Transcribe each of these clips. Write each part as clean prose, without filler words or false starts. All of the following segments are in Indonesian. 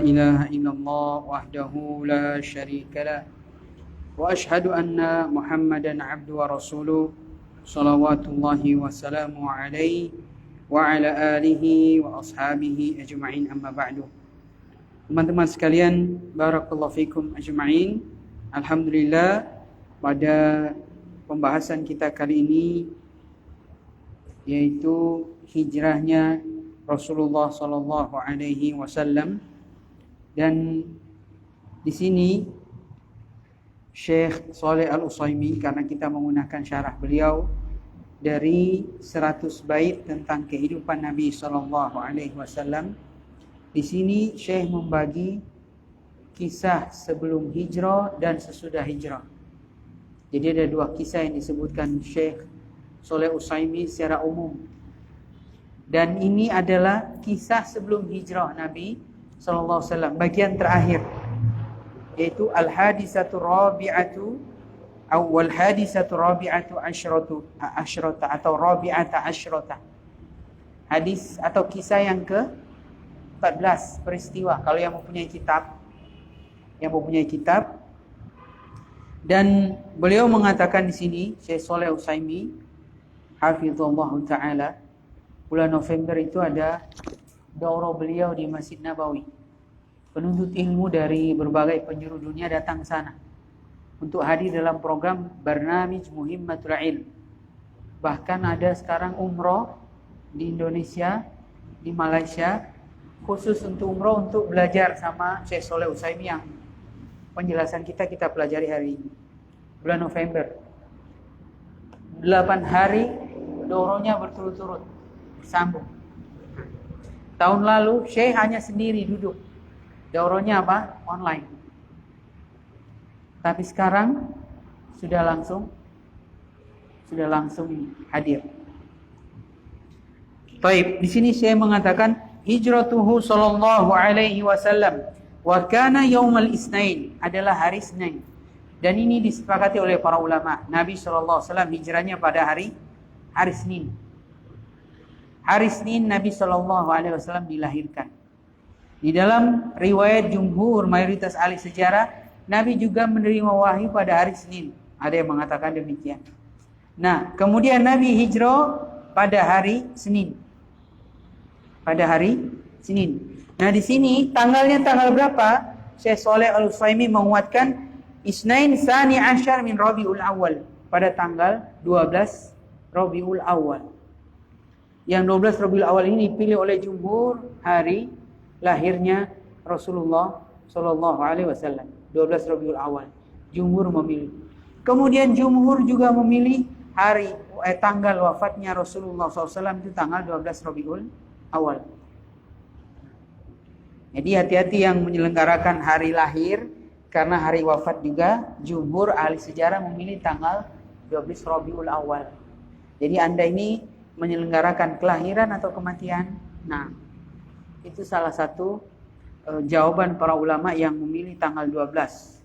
إله إلا الله وحده لا شريك له وأشهد أن محمدا عبده ورسوله صلوات الله وسلامه عليه وعلى آله وأصحابه أجمعين أما بعد. Teman-teman sekalian, barakallahu fikum ajma'in. Alhamdulillah, pada pembahasan kita kali ini yaitu hijrahnya Rasulullah sallallahu alaihi wasallam, dan di sini Syekh Shalih Al-Utsaimin, karena kita menggunakan syarah beliau dari 100 bait tentang kehidupan Nabi sallallahu alaihi wasallam, di sini Syekh membagi kisah sebelum hijrah dan sesudah hijrah. Jadi ada dua kisah yang disebutkan Syekh Shalih Al-Utsaimin secara umum. Dan ini adalah kisah sebelum hijrah Nabi sallallahu alaihi wasallam, bagian terakhir, yaitu al-hadisatu rabi'atu awal hadisatu rabi'atu asyrata atau rabi'ata asyrata. Hadis atau kisah yang ke-14 peristiwa, kalau yang mempunyai kitab. Dan beliau mengatakan di sini, Syekh Shalih Al-Utsaimin hafizallahu taala, bulan November itu ada daurah beliau di Masjid Nabawi. Penuntut ilmu dari berbagai penjuru dunia datang ke sana untuk hadir dalam program Barnamij Muhimmatul Ilm. Bahkan ada sekarang umroh di Indonesia, di Malaysia, khusus untuk umroh untuk belajar sama Syekh Shalih Al-Utsaimin yang penjelasan kita pelajari hari ini. Bulan November. 8 hari daurahnya berturut-turut. Sambung. Tahun lalu Syekh hanya sendiri duduk. Daurahnya apa? Online. Tapi sekarang sudah langsung hadir. Baik, di sini Syekh mengatakan hijratuhu sallallahu alaihi wasallam wa kana yaumal isnain, adalah hari Senin. Dan ini disepakati oleh para ulama. Nabi sallallahu alaihi wasallam hijrahnya pada hari Senin. Hari Senin Nabi sallallahu alaihi wasallam dilahirkan. Di dalam riwayat jumhur mayoritas ahli sejarah, Nabi juga menerima wahyu pada hari Senin. Ada yang mengatakan demikian. Nah, kemudian Nabi hijrah pada hari Senin. Nah, di sini tanggalnya tanggal berapa? Syekh Shalih Al-Utsaimin menguatkan Isnain Tsani Asyar min Rabiul Awal, pada tanggal 12 Rabiul Awal. Yang 12 Rabiul Awal ini dipilih oleh jumhur hari lahirnya Rasulullah sallallahu alaihi wasallam. 12 Rabiul Awal jumhur memilih. Kemudian jumhur juga memilih tanggal wafatnya Rasulullah SAW itu tanggal 12 Rabiul Awal. Jadi hati-hati yang menyelenggarakan hari lahir, karena hari wafat juga jumhur ahli sejarah memilih tanggal 12 Rabiul Awal. Jadi Anda ini menyelenggarakan kelahiran atau kematian. Nah, itu salah satu jawaban para ulama yang memilih tanggal 12.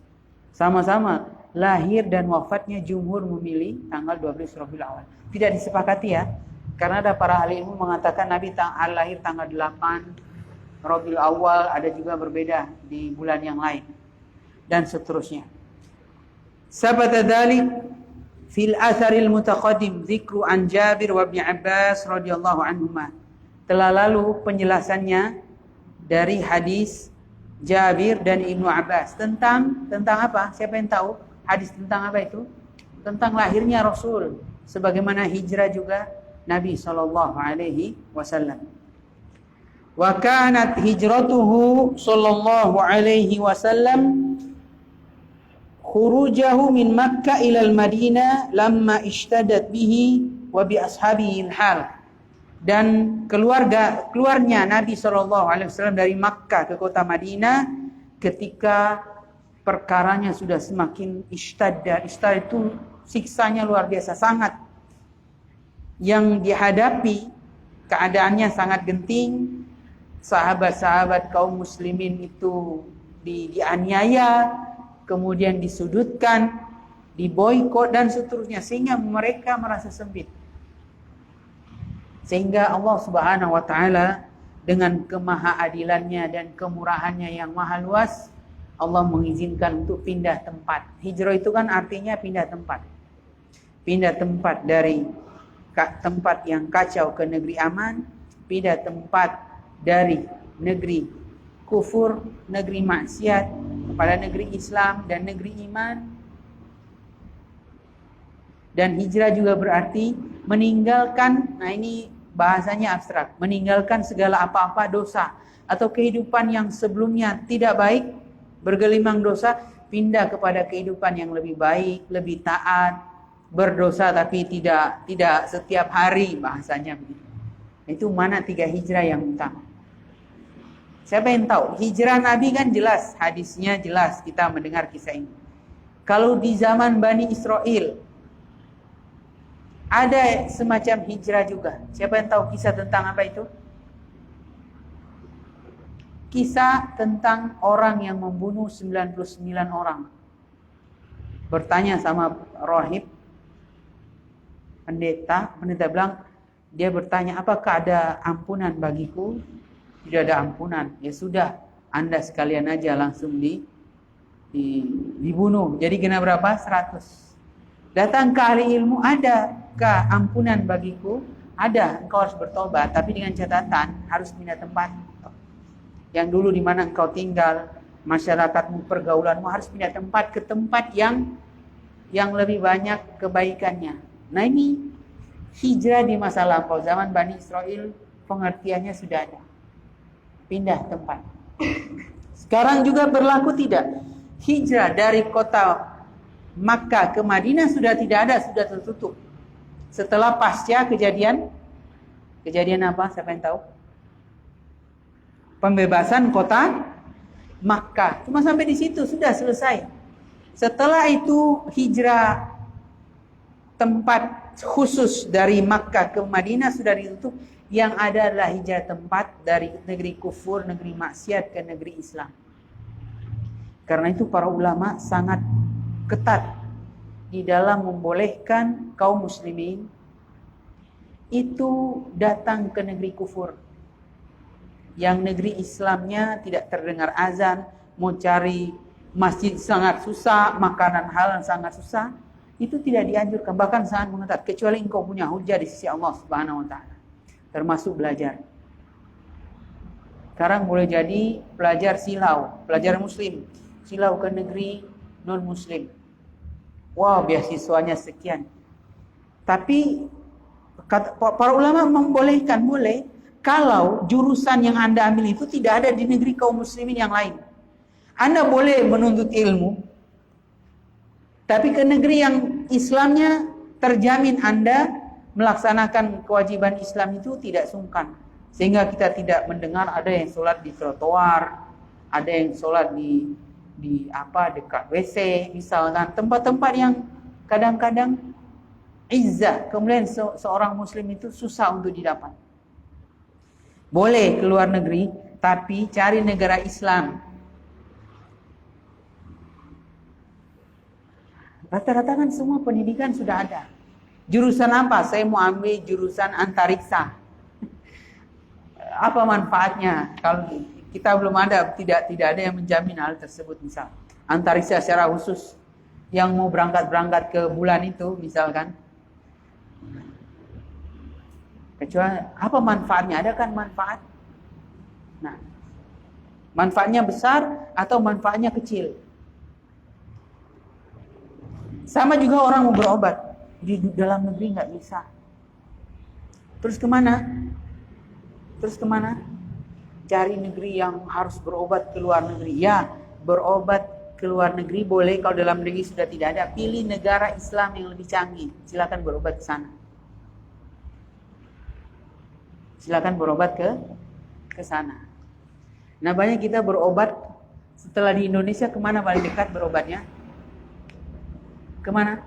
Sama-sama lahir dan wafatnya jumhur memilih tanggal 12 Rabiul Awal. Tidak disepakati ya, karena ada para ahli ilmu mengatakan Nabi lahir tanggal 8 Rabiul Awal, ada juga berbeda di bulan yang lain, dan seterusnya. Sabata dzalik fil atharil mutaqaddim dzikru an Jabir wa Ibnu Abbas radhiyallahu anhuma. Telah lalu penjelasannya dari hadis Jabir dan Ibnu Abbas tentang apa? Siapa yang tahu? Hadis tentang apa itu? Tentang lahirnya Rasul, sebagaimana hijrah juga Nabi sallallahu alaihi wasallam. Wa kanat hijratuhu sallallahu alaihi wasallam khurujahu min Makkah ila al-Madinah lamma ishtadat bihi wa bi ashabihi al-hal. Dan keluarnya Nabi sallallahu alaihi wasallam dari Makkah ke kota Madinah ketika perkaranya sudah semakin ishtadda. Ishtadda itu siksanya luar biasa, sangat. Yang dihadapi keadaannya sangat genting. Sahabat-sahabat kaum muslimin itu dianiaya, kemudian disudutkan, diboikot dan seterusnya, sehingga mereka merasa sempit. Sehingga Allah Subhanahu wa taala dengan kemahaadilannya dan kemurahannya yang maha luas, Allah mengizinkan untuk pindah tempat. Hijrah itu kan artinya pindah tempat. Pindah tempat dari tempat yang kacau ke negeri aman, pindah tempat dari negeri kufur, negeri maksiat kepada negeri Islam dan negeri iman. Dan hijrah juga berarti meninggalkan, nah ini bahasanya abstrak, meninggalkan segala apa-apa dosa atau kehidupan yang sebelumnya tidak baik, bergelimang dosa, pindah kepada kehidupan yang lebih baik, lebih taat, berdosa tapi tidak setiap hari, bahasanya begitu. Itu mana 3 hijrah yang utama. Siapa yang tahu? Hijrah Nabi kan jelas, hadisnya jelas, kita mendengar kisah ini. Kalau di zaman Bani Israel ada semacam hijrah juga. Siapa yang tahu kisah tentang apa itu? Kisah tentang orang yang membunuh 99 orang. Bertanya sama rahib, pendeta bilang, dia bertanya, apakah ada ampunan bagiku? Tidak ada ampunan. Ya sudah, Anda sekalian aja langsung dibunuh. Jadi kena berapa? 100. Datang ke ahli ilmu, adakah ampunan bagiku? Ada, engkau harus bertobat, tapi dengan catatan harus pindah tempat. Yang dulu di mana engkau tinggal, masyarakatmu, pergaulanmu harus pindah tempat ke tempat yang lebih banyak kebaikannya. Nah ini hijrah di masa lampau, zaman Bani Israel pengertiannya sudah ada. Pindah tempat. Sekarang juga berlaku tidak? Hijrah dari kota Makkah ke Madinah sudah tidak ada, sudah tertutup. Setelah pasca kejadian apa? Siapa yang tahu? Pembebasan kota Makkah. Cuma sampai di situ sudah selesai. Setelah itu hijrah tempat khusus dari Makkah ke Madinah sudah ditutup. Yang ada adalah hijrah tempat dari negeri kufur, negeri maksiat ke negeri Islam. Karena itu para ulama sangat ketat di dalam membolehkan kaum muslimin itu datang ke negeri kufur. Yang negeri Islamnya tidak terdengar azan, mau cari masjid sangat susah, makanan halal sangat susah, itu tidak dianjurkan, bahkan sangat mengetat, kecuali engkau punya hujah di sisi Allah Subhanahu wa taala. Termasuk belajar. Sekarang boleh jadi pelajar silau, pelajar muslim, silau ke negeri non muslim. Wow, beasiswanya sekian. Tapi para ulama membolehkan, boleh, kalau jurusan yang Anda ambil itu tidak ada di negeri kaum muslimin yang lain. Anda boleh menuntut ilmu, tapi ke negeri yang Islamnya terjamin Anda melaksanakan kewajiban Islam itu tidak sungkan. Sehingga kita tidak mendengar ada yang sholat di trotoar, ada yang sholat di dekat WC misalkan, tempat-tempat yang kadang-kadang izzah, kemudian seorang muslim itu susah untuk didapat. Boleh keluar negeri, tapi cari negara Islam. Rata-rata kan semua pendidikan sudah ada. Jurusan apa? Saya mau ambil jurusan antariksa. Apa manfaatnya? Kalau kita belum ada, tidak ada yang menjamin hal tersebut. Misal antariksa secara khusus, yang mau berangkat ke bulan itu misalkan. Kecuali apa manfaatnya? Ada kan manfaat? Nah, manfaatnya besar atau manfaatnya kecil? Sama juga orang mau berobat di dalam negeri nggak bisa. Terus kemana? Cari negeri yang harus berobat ke luar negeri. Ya, berobat ke luar negeri boleh kalau dalam negeri sudah tidak ada. Pilih negara Islam yang lebih canggih. Silakan berobat ke sana. Silakan berobat ke sana. Nah, banyak kita berobat setelah di Indonesia, kemana paling dekat berobatnya? Kemana?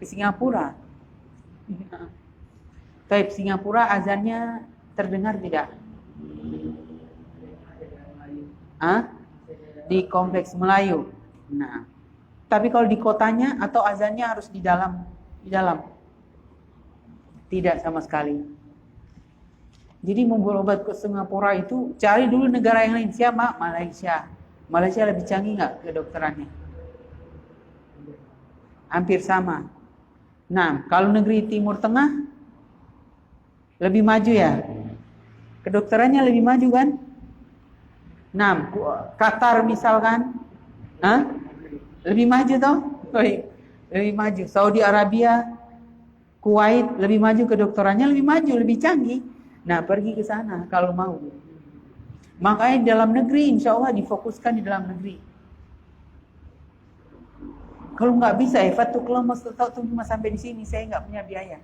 Ke Singapura. Tapi Singapura azannya terdengar tidak? Di kompleks Melayu. Nah, tapi kalau di kotanya atau azannya harus di dalam? Tidak sama sekali. Jadi mau berobat ke Singapura itu cari dulu negara yang lain. Siapa? Malaysia. Malaysia lebih canggih nggak kedokterannya? Hampir sama. Nah, kalau negeri Timur Tengah lebih maju ya. Kedokterannya lebih maju kan? Nah, Qatar misalkan, lebih maju toh? Lebih maju. Saudi Arabia, Kuwait lebih maju kedokterannya, lebih maju, lebih canggih. Nah, pergi ke sana kalau mau. Makanya dalam negeri insya Allah difokuskan di dalam negeri. Kalau nggak bisa, Fatuklah mastata'tum cuma sampai di sini, saya nggak punya biaya.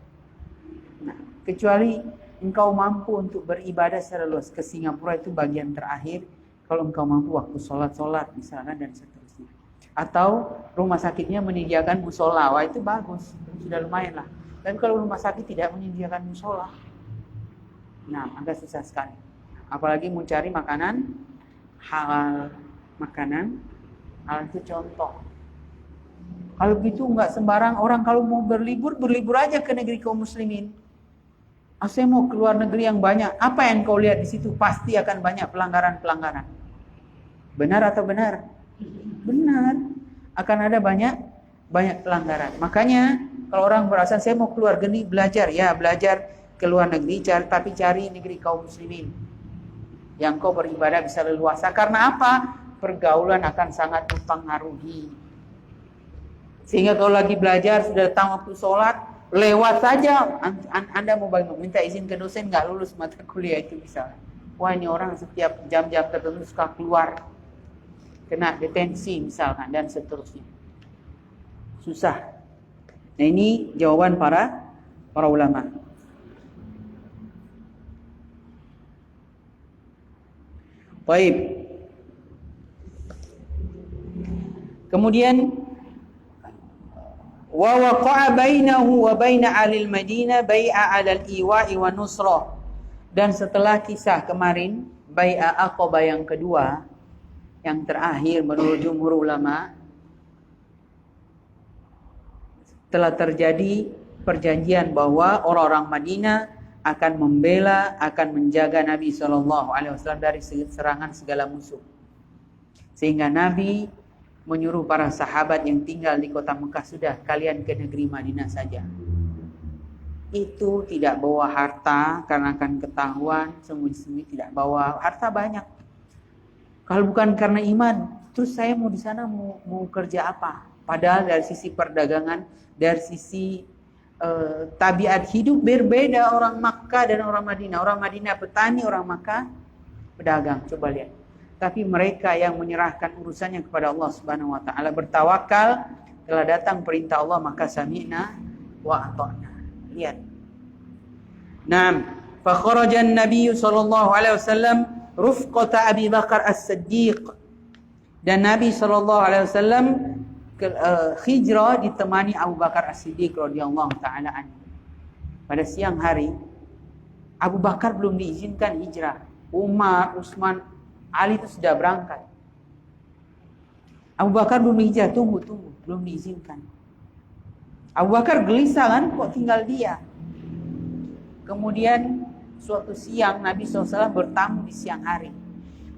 Nah, kecuali engkau mampu untuk beribadah secara luas. Ke Singapura itu bagian terakhir. Kalau engkau mampu waktu sholat misalkan dan seterusnya. Atau rumah sakitnya menyediakan musola, wah itu bagus, sudah lumayan lah. Dan kalau rumah sakit tidak menyediakan musola, nah agak susah sekali. Apalagi mau cari makanan halal. Makanan halal itu contoh. Kalau gitu nggak sembarang orang kalau mau berlibur aja ke negeri kaum muslimin. Saya mau keluar negeri yang banyak. Apa yang kau lihat di situ? Pasti akan banyak pelanggaran. Benar atau benar? Benar. Akan ada banyak pelanggaran. Makanya kalau orang berasa saya mau keluar negeri belajar, ya belajar ke luar negeri, tapi cari negeri kaum muslimin yang kau beribadah bisa leluasa. Karena apa? Pergaulan akan sangat mempengaruhi. Sehingga kalau lagi belajar sudah datang waktu sholat, lewat saja. Anda mau minta izin ke dosen, nggak lulus mata kuliah itu bisa. Wah, ini orang setiap jam-jam tertentu suka keluar, kena detensi misalkan dan seterusnya. Susah. Nah, ini jawaban para ulama. Baik. Kemudian wa waqa'a bainahu wa baina ahli al-Madinah bai'a 'ala al-iwa'i wa nusrah. Dan setelah kisah kemarin bai'ah Aqabah yang kedua, yang terakhir menurut jumhur ulama, telah terjadi perjanjian bahwa orang-orang Madinah akan membela, akan menjaga Nabi SAW dari serangan segala musuh. Sehingga Nabi menyuruh para sahabat yang tinggal di kota Mekah, sudah kalian ke negeri Madinah saja. Itu tidak bawa harta karena akan ketahuan, sembunyi-sembunyi tidak bawa harta banyak. Kalau bukan karena iman, terus saya mau di sana mau kerja apa? Padahal dari sisi perdagangan, dari sisi tabiat hidup berbeda orang Makkah dan orang Madinah. Orang Madinah petani, orang Makkah pedagang. Coba lihat. Tapi mereka yang menyerahkan urusannya kepada Allah Subhanahu wa taala, bertawakal, telah datang perintah Allah maka sami'na wa ata'na. Lihat. Naam, fa kharaja an-nabiy sallallahu alaihi wasallam rufqata Abi Bakar As-Siddiq. Dan Nabi sallallahu alaihi wasallam hijrah ditemani Abu Bakar As-Siddiq radhiyallahu taala anhu. Pada siang hari Abu Bakar belum diizinkan hijrah. Umar, Utsman, Ali itu sudah berangkat. Abu Bakar belum hijrah, tunggu, belum diizinkan. Abu Bakar gelisah kan, kok tinggal dia. Kemudian suatu siang Nabi SAW bertamu di siang hari.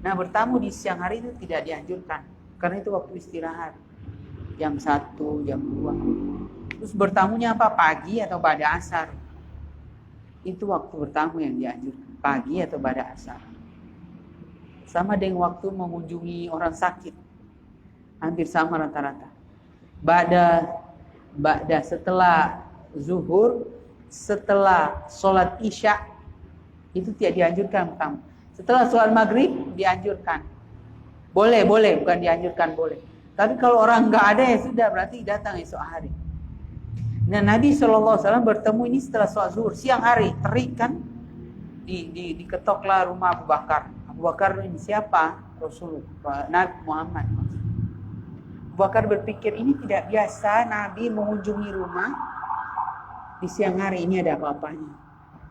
Nah, bertamu di siang hari itu tidak dianjurkan, karena itu waktu istirahat. Jam 1, jam 2. Terus bertamunya apa? Pagi atau pada asar. Itu waktu bertamu yang dianjurkan, pagi atau pada asar. Sama dengan waktu mengunjungi orang sakit. Hampir sama rata-rata. Ba'da setelah zuhur, setelah sholat isya, itu tidak dianjurkan bertamu. Setelah sholat maghrib, dianjurkan. Boleh, bukan dianjurkan, boleh. Tapi kalau orang nggak ada ya sudah, berarti datang esok hari. Nah, Nabi SAW bertemu ini setelah sholat zuhur, siang hari, terik kan. Diketoklah rumah Abu Bakar. Abu Bakar ini siapa? Rasulullah, Nabi Muhammad. Abu Bakar berpikir ini tidak biasa Nabi mengunjungi rumah di siang hari, ini ada apa-apanya.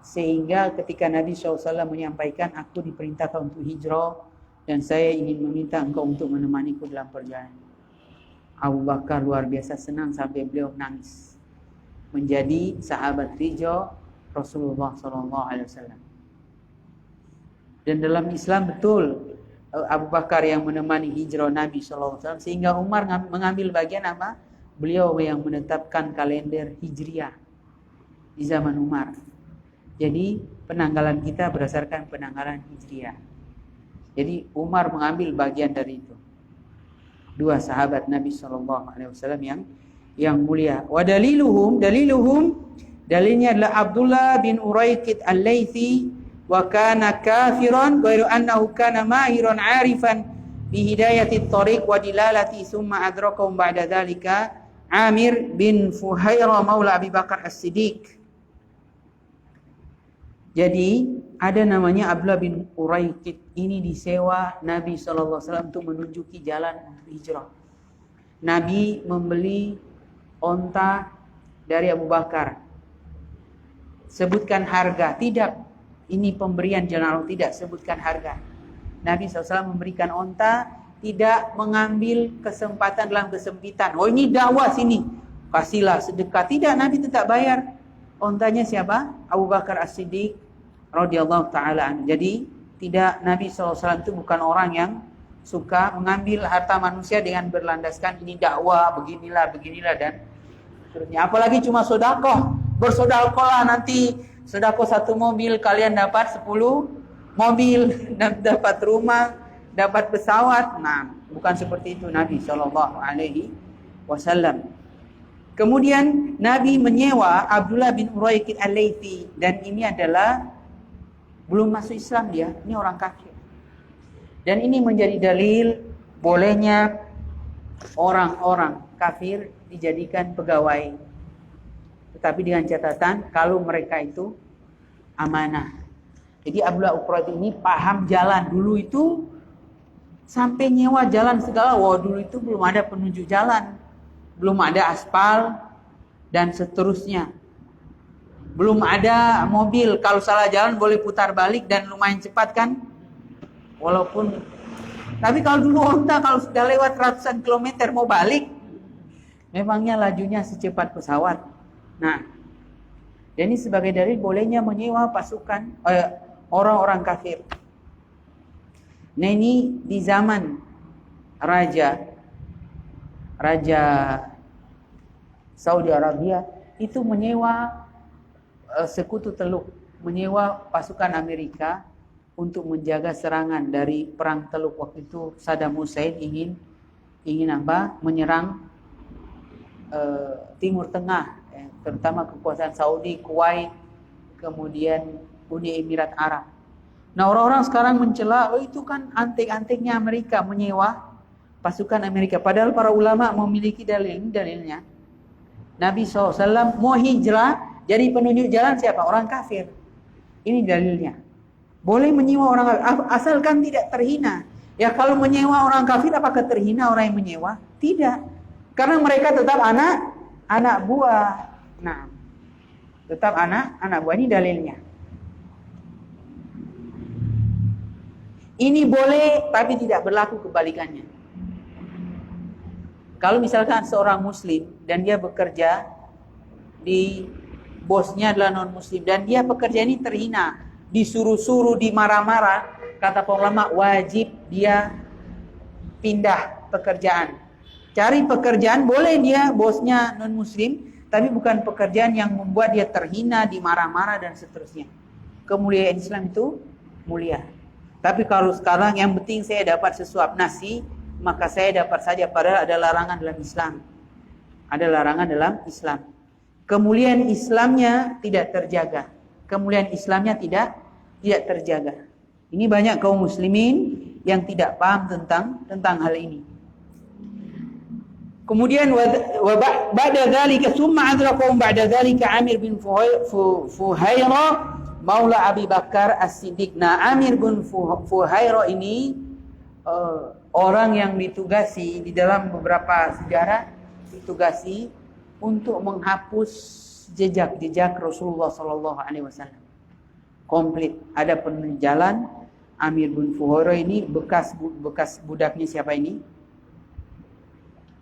Sehingga ketika Nabi SAW menyampaikan, aku diperintahkan untuk hijrah dan saya ingin meminta engkau untuk menemaniku dalam perjalanan. Abu Bakar luar biasa senang sampai beliau nangis. Menjadi sahabat hijrah Rasulullah SAW. Dan dalam Islam betul Abu Bakar yang menemani hijrah Nabi SAW, sehingga Umar mengambil bagian apa? Beliau yang menetapkan kalender Hijriah di zaman Umar. Jadi penanggalan kita berdasarkan penanggalan Hijriah. Jadi Umar mengambil bagian dari itu. Dua sahabat Nabi SAW yang mulia. Wa daliluhum dalilnya adalah Abdullah bin Uraiqid al-Laythi wa kana kafiran ghairu annahu kana mahiran 'arifan bi hidayati tariq wa dilalati thumma adrakahu ba'da dhalika Amir bin Fuhairah maula Abi Bakar As-Siddiq. Jadi ada namanya Abdullah bin Uraiqid, ini disewa Nabi SAW untuk menunjuki jalan untuk hijrah. Nabi membeli onta dari Abu Bakar. Sebutkan harga, tidak. Ini pemberian jalan Allah, tidak sebutkan harga. Nabi SAW memberikan onta, tidak mengambil kesempatan dalam kesempitan. Oh ini dakwah sini, kasihlah sedekah. Tidak, Nabi tetap bayar. Ontanya siapa? Abu Bakar As-Siddiq radhiyallahu taala anhu. Jadi tidak, Nabi SAW itu bukan orang yang suka mengambil harta manusia dengan berlandaskan ini dakwah, beginilah dan seterusnya. Apalagi cuma sedekah. Bersedekahlah nanti sedekah 1 mobil, kalian dapat 10 mobil, dapat rumah, dapat pesawat. Nah, bukan seperti itu Nabi SAW. Kemudian Nabi menyewa Abdullah bin Uraiqid al-Laythi, dan ini adalah belum masuk Islam dia, ini orang kafir. Dan ini menjadi dalil bolehnya orang-orang kafir dijadikan pegawai. Tetapi dengan catatan kalau mereka itu amanah. Jadi Abdullah Uraiqid ini paham jalan. Dulu itu sampai nyewa jalan segala. Wah, dulu itu belum ada penunjuk jalan, belum ada aspal dan seterusnya. Belum ada mobil, kalau salah jalan boleh putar balik dan lumayan cepat kan? Walaupun, tapi kalau dulu onta kalau sudah lewat ratusan kilometer mau balik, memangnya lajunya secepat pesawat. Nah, ini sebagai dalil bolehnya menyewa pasukan orang-orang kafir. Nah, ini di zaman Raja Saudi Arabia itu menyewa sekutu Teluk, menyewa pasukan Amerika untuk menjaga serangan dari perang Teluk. Waktu itu Saddam Hussein ingin apa? Menyerang Timur Tengah, terutama kekuasaan Saudi, Kuwait, kemudian Uni Emirat Arab. Nah, orang-orang sekarang mencela, itu kan antek-anteknya Amerika menyewa pasukan Amerika. Padahal para ulama memiliki dalilnya. Nabi SAW mau hijrah, jadi penunjuk jalan siapa? Orang kafir. Ini dalilnya. Boleh menyewa orang kafir, asalkan tidak terhina. Ya kalau menyewa orang kafir, apakah terhina orang yang menyewa? Tidak. Karena mereka tetap anak buah. Nah, tetap anak buah, ini dalilnya. Ini boleh, tapi tidak berlaku kebalikannya. Kalau misalkan seorang muslim dan dia bekerja di bosnya adalah non-muslim dan dia pekerja ini terhina, disuruh-suruh, dimarah-marah, kata ulama wajib dia pindah pekerjaan. Cari pekerjaan, boleh dia bosnya non-muslim, tapi bukan pekerjaan yang membuat dia terhina, dimarah-marah dan seterusnya. Kemuliaan Islam itu mulia. Tapi kalau sekarang yang penting saya dapat sesuap nasi, maka saya dapat saja, padahal ada larangan dalam Islam. Ada larangan dalam Islam. Kemuliaan Islamnya tidak terjaga. Kemuliaan Islamnya tidak terjaga. Ini banyak kaum muslimin yang tidak paham tentang hal ini. Kemudian ba'da dzalika summa adraqahum ba'da dzalika Amir bin Fuhairah maula Abi Bakar As-Siddiq. Nah, Amir bin Fuhairah ini orang yang ditugasi di dalam beberapa sejarah, ditugasi untuk menghapus jejak Rasulullah SAW. Komplit. Ada penjalan Amir bin Fuhairah ini bekas budaknya siapa ini?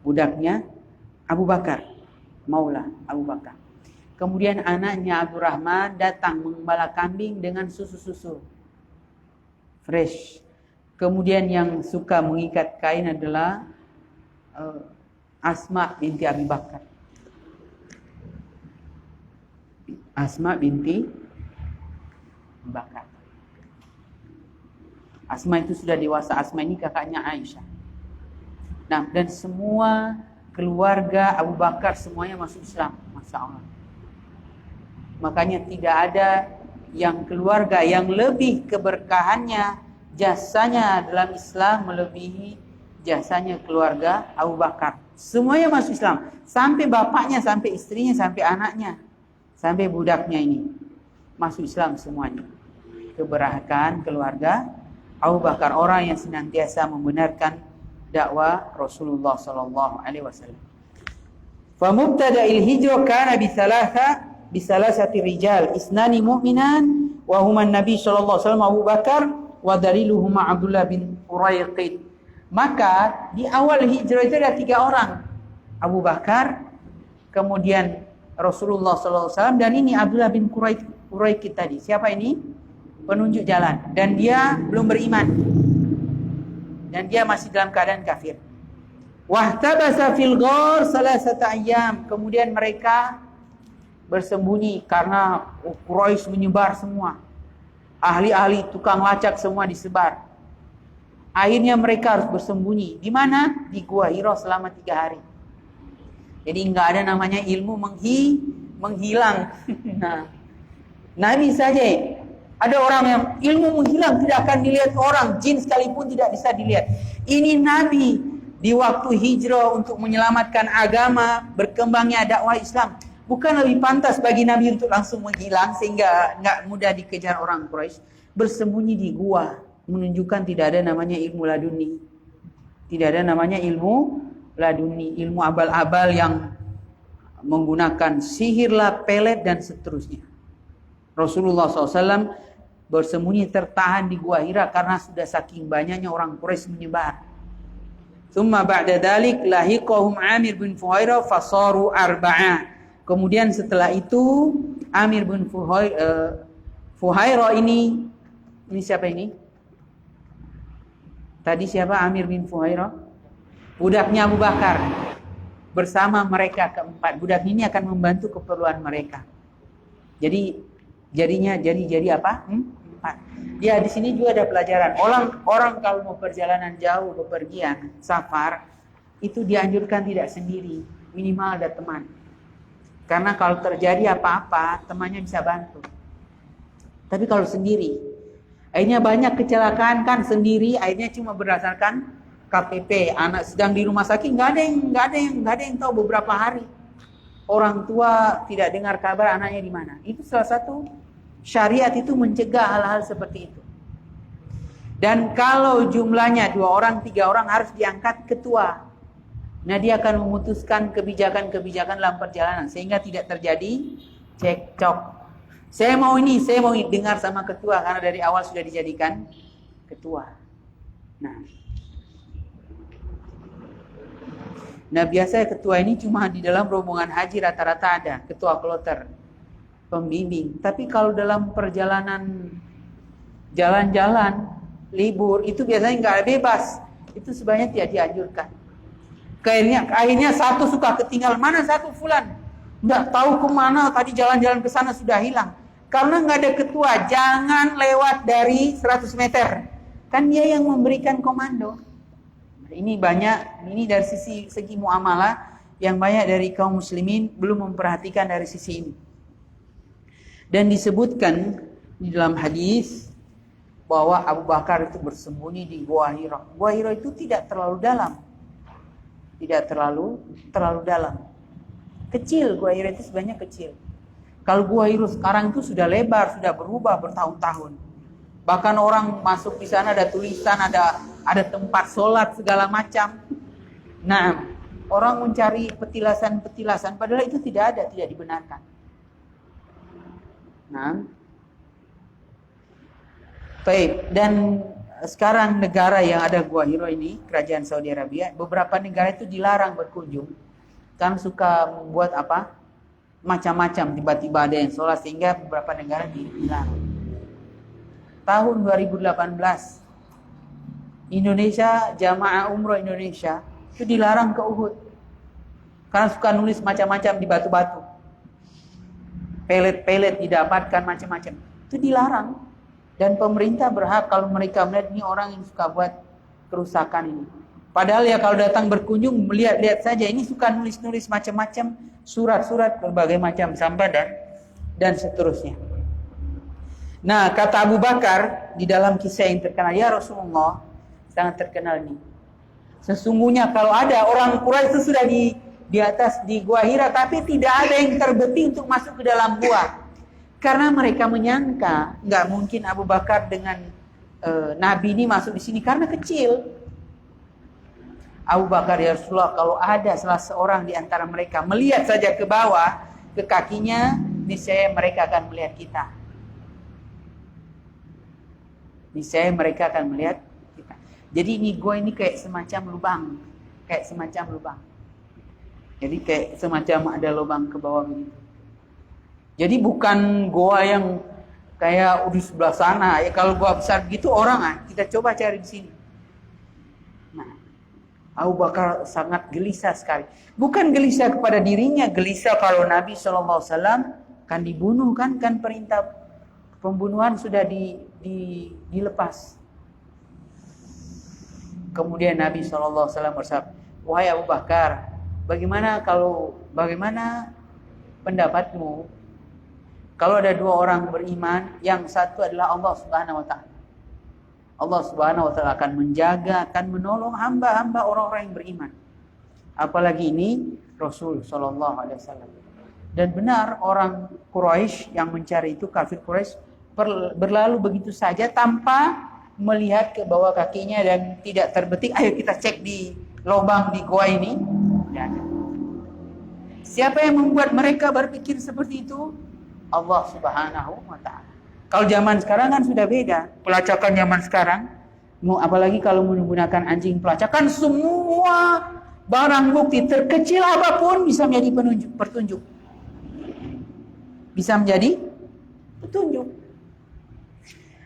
Budaknya Abu Bakar, maula Abu Bakar. Kemudian anaknya Abdurrahman datang mengembala kambing dengan susu-susu. fresh. Kemudian yang suka mengikat kain adalah Asma binti Abi Bakar. Asma binti Bakar. Asma itu sudah dewasa. Asma ini kakaknya Aisyah. Nah, dan semua keluarga Abu Bakar semuanya masuk Islam. Masya Allah. Makanya tidak ada yang keluarga yang lebih keberkahannya, jasanya dalam Islam melebihi jasanya keluarga Abu Bakar. Semuanya masuk Islam. Sampai bapaknya, sampai istrinya, sampai anaknya, sampai budaknya ini masuk Islam semuanya. Keberkahan keluarga Abu Bakar, orang yang senantiasa membenarkan dakwah Rasulullah sallallahu alaihi wasallam. Fa mubtada'il hijrah kana bi salasati rijal, isnani mu'minan wa huma an-nabi sallallahu alaihi wasallam Abu Bakar wa daliluhuma Abdullah bin Uraiqid. Maka di awal hijrah itu ada 3 orang. Abu Bakar, kemudian Rasulullah sallallahu alaihi wasallam, dan ini Abdullah bin Uraiqid tadi. Siapa ini? Penunjuk jalan, dan dia belum beriman, dan dia masih dalam keadaan kafir. Wahtabasa fil ghar salasata ayyam. Kemudian mereka bersembunyi karena Quraisy menyebar semua. Ahli-ahli tukang lacak semua disebar. Akhirnya mereka harus bersembunyi. Di mana? Di Gua Hira selama 3 hari. Jadi enggak ada namanya ilmu menghilang. Nah, Nabi saja ada orang yang ilmu menghilang, tidak akan dilihat orang, jin sekalipun tidak bisa dilihat. Ini Nabi di waktu hijrah untuk menyelamatkan agama, berkembangnya dakwah Islam. Bukan lebih pantas bagi Nabi untuk langsung menghilang sehingga nggak mudah dikejar orang Quraisy? Bersembunyi di gua, menunjukkan tidak ada namanya ilmu laduni. Tidak ada namanya ilmu laduni, ilmu abal-abal yang menggunakan sihirlah, pelet dan seterusnya. Rasulullah SAW bersembunyi tertahan di Gua Hira karena sudah saking banyaknya orang Quraisy menyebar. Thumma ba'da dzalik lahiqahum Amir bin Fuhairah fasaru arba'ah. Kemudian setelah itu Amir bin Fuhairah ini siapa ini? Tadi siapa Amir bin Fuhairah? Budaknya Abu Bakar. Bersama mereka keempat. Budak ini akan membantu keperluan mereka. Jadi apa? 4. Ya, di sini juga ada pelajaran. Orang kalau mau perjalanan jauh, bepergian, safar, itu dianjurkan tidak sendiri, minimal ada teman. Karena kalau terjadi apa-apa, temannya bisa bantu. Tapi kalau sendiri, akhirnya banyak kecelakaan kan sendiri, akhirnya cuma berdasarkan KTP. Anak sedang di rumah sakit, nggak ada yang tahu beberapa hari. Orang tua tidak dengar kabar anaknya di mana. Itu salah satu syariat itu mencegah hal-hal seperti itu. Dan kalau jumlahnya 2 orang, 3 orang harus diangkat ketua. Nah, dia akan memutuskan kebijakan-kebijakan dalam perjalanan sehingga tidak terjadi cekcok. Saya mau ini dengar sama ketua karena dari awal sudah dijadikan ketua. Nah, biasanya ketua ini cuma di dalam rombongan haji rata-rata ada ketua kloter, pembimbing. Tapi kalau dalam perjalanan jalan-jalan, libur, itu biasanya nggak bebas. Itu sebenarnya tidak dianjurkan. Akhirnya satu suka ketinggalan. Mana satu fulan? Nggak tahu kemana, tadi jalan-jalan ke sana sudah hilang. Karena nggak ada ketua, jangan lewat dari 100 meter. Kan dia yang memberikan komando. Ini dari segi muamalah yang banyak dari kaum muslimin belum memperhatikan dari sisi ini. Dan disebutkan di dalam hadis bahwa Abu Bakar itu bersembunyi di Gua Hira. Gua Hira itu tidak terlalu dalam. Tidak terlalu dalam. Kecil, Gua Hira itu sebenarnya kecil. Kalau Gua Hira sekarang itu sudah lebar, sudah berubah bertahun-tahun. Bahkan orang masuk di sana ada tulisan, ada tempat sholat segala macam. Nah, orang mencari petilasan-petilasan, padahal itu tidak dibenarkan. Nah, baik. Dan sekarang negara yang ada Gua Hira ini, kerajaan Saudi Arabia, beberapa negara itu dilarang berkunjung. Kan suka membuat apa? Macam-macam, tiba-tiba ada yang sholat sehingga beberapa negara dilarang. tahun 2018 Indonesia, jamaah umroh Indonesia itu dilarang ke Uhud karena suka nulis macam-macam di batu-batu, pelet-pelet didapatkan macam-macam, itu dilarang. Dan pemerintah berhak kalau mereka melihat ini orang yang suka buat kerusakan ini. Padahal ya kalau datang berkunjung melihat-lihat saja, ini suka nulis-nulis macam-macam, surat-surat berbagai macam sampah dan seterusnya. Nah, kata Abu Bakar di dalam kisah yang terkenal, ya Rasulullah, sangat terkenal ini. Sesungguhnya kalau ada orang Quraisy itu sudah di atas di Gua Hira, tapi tidak ada yang terbeti untuk masuk ke dalam gua. Karena mereka menyangka nggak mungkin Abu Bakar dengan Nabi ini masuk di sini karena kecil. Abu Bakar, ya Rasulullah, kalau ada salah seorang di antara mereka melihat saja ke bawah, ke kakinya, niscaya mereka akan melihat kita. Niscaya mereka akan melihat kita. Jadi ini gua ini kayak semacam lubang. Jadi kayak semacam ada lubang ke bawah begitu. Jadi bukan goa yang kayak di sebelah sana. Ya kalau goa besar begitu orang kita coba cari di sini. Nah, Abu Bakar sangat gelisah sekali. Bukan gelisah kepada dirinya, gelisah kalau Nabi SAW kan dibunuh kan perintah pembunuhan sudah dilepas. Kemudian Nabi SAW bersabda, wahai Abu Bakar, bagaimana pendapatmu? Kalau ada dua orang beriman, yang satu adalah Allah Subhanahu wa Ta'ala. Allah Subhanahu wa Ta'ala akan menjaga, akan menolong hamba-hamba orang-orang yang beriman. Apalagi ini Rasul sallallahu alaihi wasallam. Dan benar orang Quraisy yang mencari itu, kafir Quraisy, berlalu begitu saja tanpa melihat ke bawah kakinya dan tidak terbetik. Ayo kita cek di lubang di gua ini. Dan siapa yang membuat mereka berpikir seperti itu? Allah Subhanahu wa Ta'ala. Kalau zaman sekarang kan sudah beda. Pelacakan zaman sekarang, apalagi kalau menggunakan anjing pelacakan, semua barang bukti terkecil apapun bisa menjadi petunjuk. Bisa menjadi petunjuk.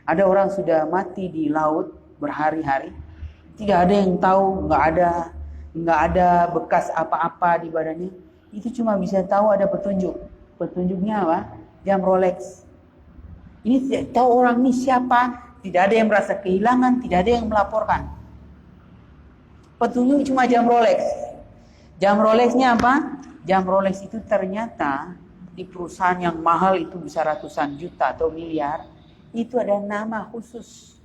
Ada orang sudah mati di laut berhari-hari, tidak ada yang tahu, nggak ada bekas apa-apa di badannya. Itu cuma bisa tahu ada petunjuk. Petunjuknya apa? Jam Rolex. Ini tidak tahu orang ini siapa, tidak ada yang merasa kehilangan, tidak ada yang melaporkan. Petunjuk cuma jam Rolex. Jam Rolexnya apa? Jam Rolex itu ternyata di perusahaan yang mahal itu bisa ratusan juta atau miliar, itu ada nama khusus.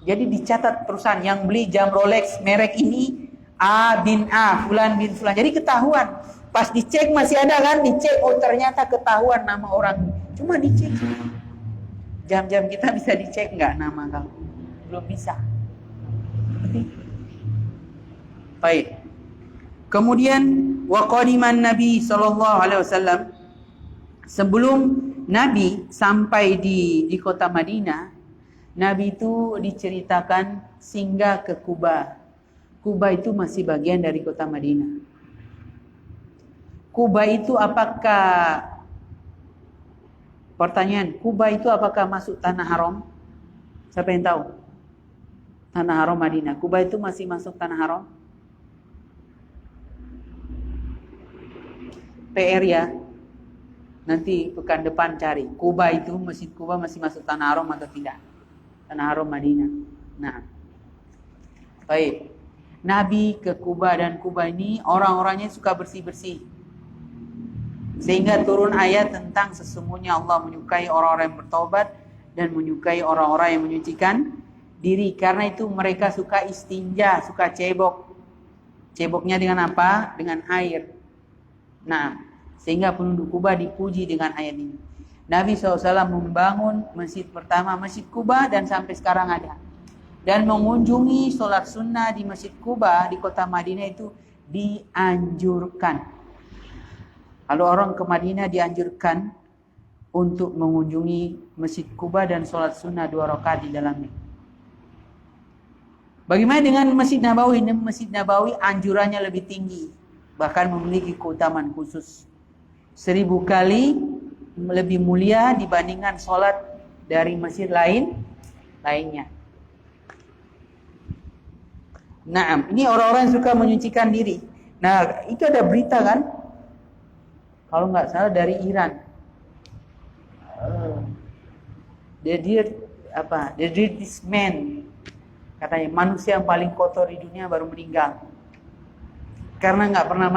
Jadi dicatat perusahaan yang beli jam Rolex merek ini A bin A, Fulan bin Fulan. Jadi ketahuan. Pas dicek masih ada kan, dicek, oh ternyata ketahuan nama orang. Cuma dicek. Jam-jam kita bisa dicek nggak nama kamu? Belum bisa. Baik. Kemudian waqadiman Nabi SAW, sebelum Nabi sampai di kota Madinah, Nabi itu diceritakan singgah ke Kuba. Kuba itu masih bagian dari kota Madinah. Kuba itu apakah, pertanyaan, Kuba itu apakah masuk tanah haram? Siapa yang tahu? Tanah haram Madinah. Kuba itu masih masuk tanah haram? PR ya. Nanti pekan depan cari. Kuba itu, Masjid Kuba masih masuk tanah haram atau tidak? Tanah haram Madinah. Nah. Baik. Nabi ke Kuba, dan Kuba ini orang-orangnya suka bersih-bersih. Sehingga turun ayat tentang sesungguhnya Allah menyukai orang-orang yang bertobat dan menyukai orang-orang yang menyucikan diri. Karena itu mereka suka istinja, suka cebok. Ceboknya dengan apa? Dengan air. Nah, sehingga penduduk Kuba dipuji dengan ayat ini. Nabi SAW membangun masjid pertama, Masjid Kuba, dan sampai sekarang ada. Dan mengunjungi sholat sunnah di Masjid Kuba di kota Madinah itu dianjurkan. Kalau orang ke Madinah dianjurkan untuk mengunjungi Masjid Kuba dan sholat sunnah 2 rakaat di dalamnya. Bagaimana dengan Masjid Nabawi? Masjid Nabawi anjurannya lebih tinggi, bahkan memiliki keutamaan khusus. 1000 kali lebih mulia dibandingkan sholat dari masjid lain lainnya. Nah, ini orang-orang yang suka menyucikan diri. Nah, itu ada berita kan? Kalau nggak salah dari Iran. The dirtiest man, katanya manusia yang paling kotor di dunia baru meninggal karena nggak pernah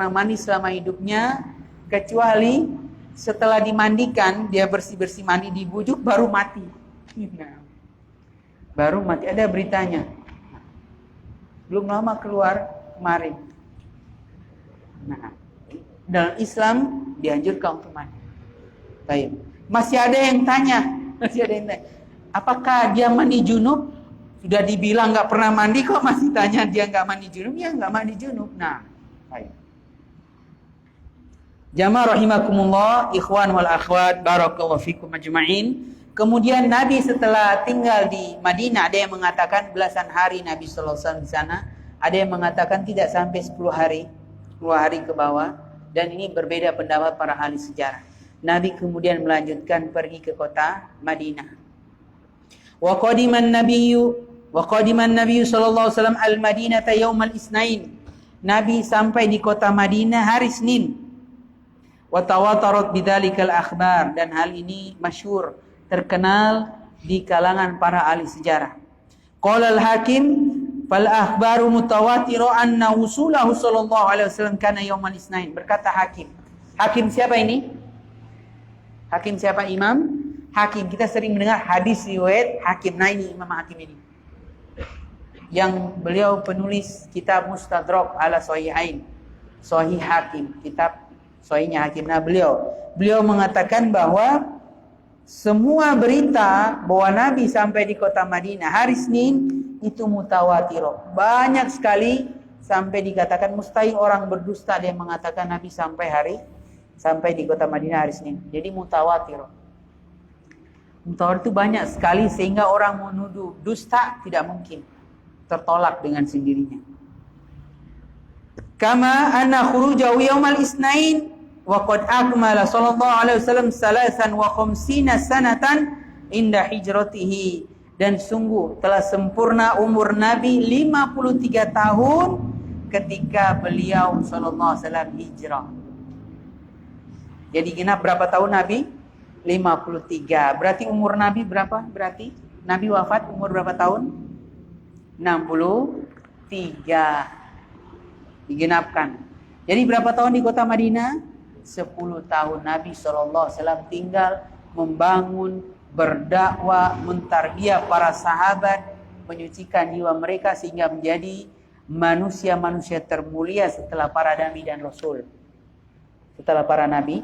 mandi selama hidupnya, kecuali setelah dimandikan dia bersih mandi, dibujuk baru mati. Nah, baru mati, ada beritanya, belum lama keluar kemarin. Nah, dalam Islam dianjurkan untuk mandi. Baik. Masih ada yang tanya, apakah dia mandi junub? Sudah dibilang nggak pernah mandi, kok masih tanya dia nggak mandi junub? Ya nggak mandi junub. Nah, baik. Jamaah rahimakumullah, ikhwan wal akhwat, barakallahu fikum ajma'in. Kemudian Nabi setelah tinggal di Madinah, ada yang mengatakan belasan hari Nabi sallallahu alaihi wasallam di sana, ada yang mengatakan tidak sampai 10 hari ke bawah, dan ini berbeda pendapat para ahli sejarah. Nabi kemudian melanjutkan pergi ke kota Madinah. Wa qadiman nabiyyu sallallahu alaihi wasallam al-Madinata yaumal isnain. Nabi sampai di kota Madinah hari Senin. Wa tawatarat bidzalikal akhbar, dan hal ini masyhur, terkenal di kalangan para ahli sejarah. Qala al-Hakim fal akhbaru mutawatiro anna wusulahu sallallahu alaihi wasallam kana yaumal isnain. Berkata Hakim. Hakim siapa ini? Hakim siapa? Imam Hakim. Kita sering mendengar hadis riwayat Hakim. Nah, ini Imam Hakim ini, yang beliau penulis kitab Mustadrak ala Sahihain, Sahih Hakim, kitab Sahihnya Hakim. Nah, beliau mengatakan bahwa semua berita bahwa Nabi sampai di kota Madinah hari Senin itu mutawatir. Banyak sekali sampai dikatakan mustahil orang berdusta dia mengatakan Nabi sampai di kota Madinah hari Senin. Jadi mutawatir. Mutawatir itu banyak sekali sehingga orang menuduh dusta tidak mungkin, tertolak dengan sendirinya. Kama anna khurujahu yaumal isnain wa qad akmala sallallahu alaihi wasallam 53 sanatan inda hijratihi, dan sungguh telah sempurna umur Nabi 53 tahun ketika beliau sallallahu alaihi wasallam hijrah. Jadi genap berapa tahun Nabi? 53. Berarti umur Nabi berapa? Berarti Nabi wafat umur berapa tahun? 63. Digenapkan. Jadi berapa tahun di kota Madinah? 10 tahun Nabi SAW tinggal membangun, berdakwah, mentarbiyah para sahabat, menyucikan jiwa mereka sehingga menjadi manusia-manusia termulia setelah para nabi dan rasul. Setelah para nabi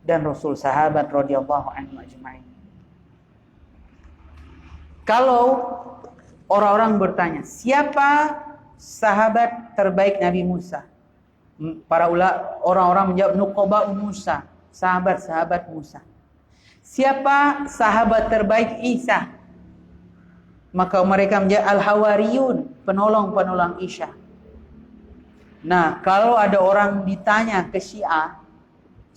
dan rasul, sahabat radhiyallahu anhum ajma'in. Kalau orang-orang bertanya, siapa sahabat terbaik Nabi Musa? Para orang-orang menjawab nuqaba Musa, sahabat-sahabat Musa. Siapa sahabat terbaik Isa? Maka mereka menjawab al-hawariyun, penolong-penolong Isa. Nah, kalau ada orang ditanya ke Syiah,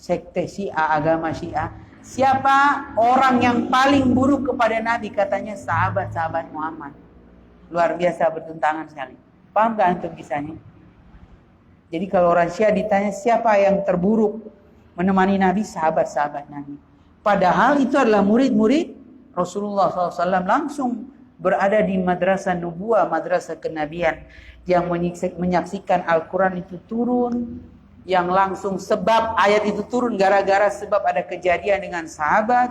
sekte Syiah, agama Syiah, siapa orang yang paling buruk kepada Nabi? Katanya sahabat-sahabat Muhammad. Luar biasa, bertentangan sekali. Paham gak antum kisahnya? Jadi kalau orang Syiah ditanya siapa yang terburuk menemani Nabi, sahabat-sahabat Nabi. Padahal itu adalah murid-murid Rasulullah SAW, langsung berada di madrasah nubuah, madrasah kenabian, yang menyaksikan Al-Quran itu turun, yang langsung sebab ayat itu turun gara-gara sebab ada kejadian dengan sahabat.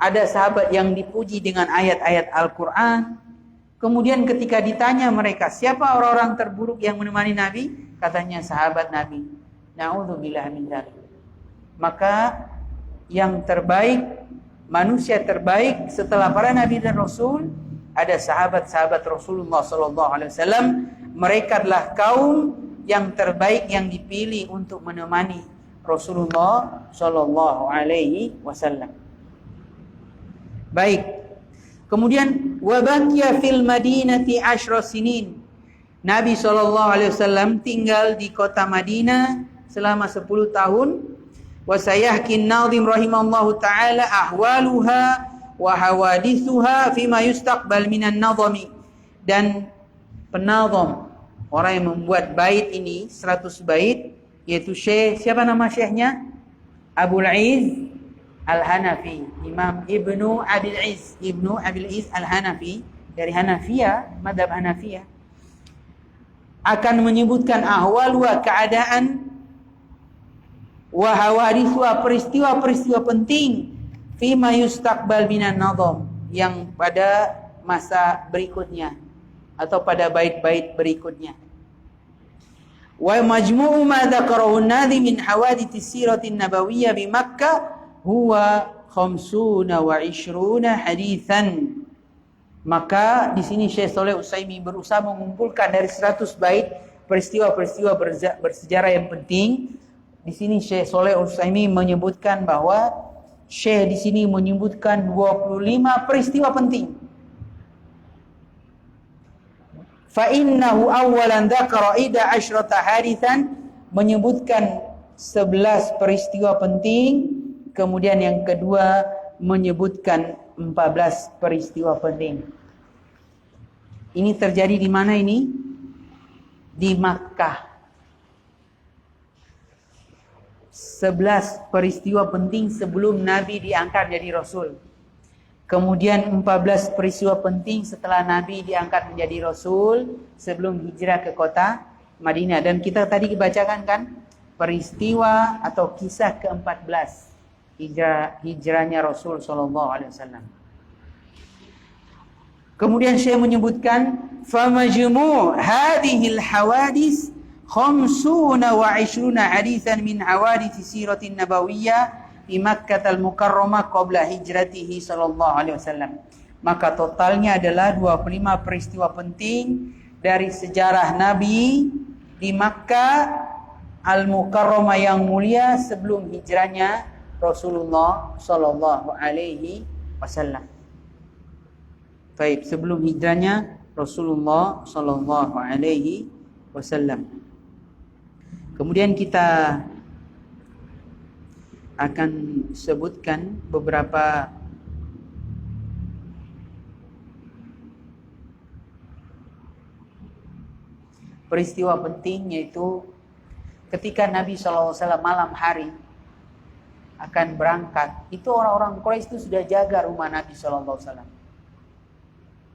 Ada sahabat yang dipuji dengan ayat-ayat Al-Quran. Kemudian ketika ditanya mereka, siapa orang-orang terburuk yang menemani Nabi? Katanya sahabat Nabi. Na'udzubillah min dzalik. Maka yang terbaik, manusia terbaik setelah para nabi dan rasul, ada sahabat-sahabat Rasulullah SAW. Mereka adalah kaum yang terbaik yang dipilih untuk menemani Rasulullah SAW. Baik. Kemudian wabaqiya fil Madinati 10 sinin. Nabi SAW tinggal di kota Madinah selama 10 tahun. Wa sayahkin Nadhim rahimallahu taala ahwaluha wa hawadithuha fima yustaqbal minan nadhami. Dan penazam, orang yang membuat bait ini 100 bait, yaitu Syekh, siapa nama syekhnya? Abul Izz Al-Hanafi, Imam Ibnu Abil Izz Al-Hanafi, dari Hanafiyah, madhab Hanafiyah, akan menyebutkan ahwal wa keadaan wa hawadithuha, peristiwa-peristiwa penting fima yustaqbal minan nadham, yang pada masa berikutnya atau pada bait-bait berikutnya. Wa majmu'u ma dzakarahu an-nadhim min hawadits siratin nabawiyyah bi Makkah huwa 25 haditsan. Maka di sini Syekh Shalih Utsaimin berusaha mengumpulkan dari 100 bait peristiwa-peristiwa bersejarah yang penting. Di sini Syekh Shalih Utsaimin menyebutkan bahwa Syekh di sini menyebutkan 25 peristiwa penting. Fa innahu awwalan dzakara 11 haditsan, menyebutkan 11 peristiwa penting, kemudian yang kedua menyebutkan 14 peristiwa penting. Ini terjadi di mana ini? Di Makkah. 11 peristiwa penting sebelum Nabi diangkat jadi Rasul. Kemudian 14 peristiwa penting setelah Nabi diangkat menjadi Rasul sebelum hijrah ke kota Madinah. Dan kita tadi bacakan kan peristiwa atau kisah ke-14 hijrahnya Rasul SAW. Kemudian Syekh menyebutkan famajmu' hadhil hawadis 25 haditsan min hawadits siratin nabawiyyah di Makkah al-Mukarramah qabla hijratihi sallallahu alaihi wasallam. Maka totalnya adalah 25 peristiwa penting dari sejarah Nabi di Makkah al-Mukarramah yang mulia sebelum hijrahnya Rasulullah sallallahu alaihi wasallam. Baik, sebelum hijrahnya Rasulullah sallallahu alaihi wasallam. Kemudian kita akan sebutkan beberapa peristiwa penting, yaitu ketika Nabi SAW malam hari akan berangkat, itu orang-orang Quraisy itu sudah jaga rumah Nabi SAW.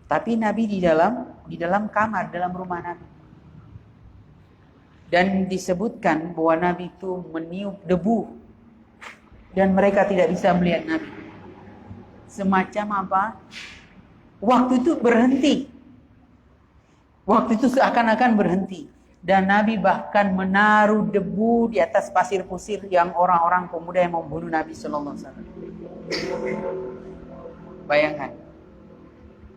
Tapi Nabi di dalam kamar, dalam rumah Nabi. Dan disebutkan bahwa Nabi itu meniup debu dan mereka tidak bisa melihat Nabi. Semacam apa? Waktu itu berhenti. Waktu itu seakan-akan berhenti. Dan Nabi bahkan menaruh debu di atas pasir-pasir yang orang-orang pemuda yang membunuh Nabi Sallallahu Alaihi Wasallam. Bayangkan.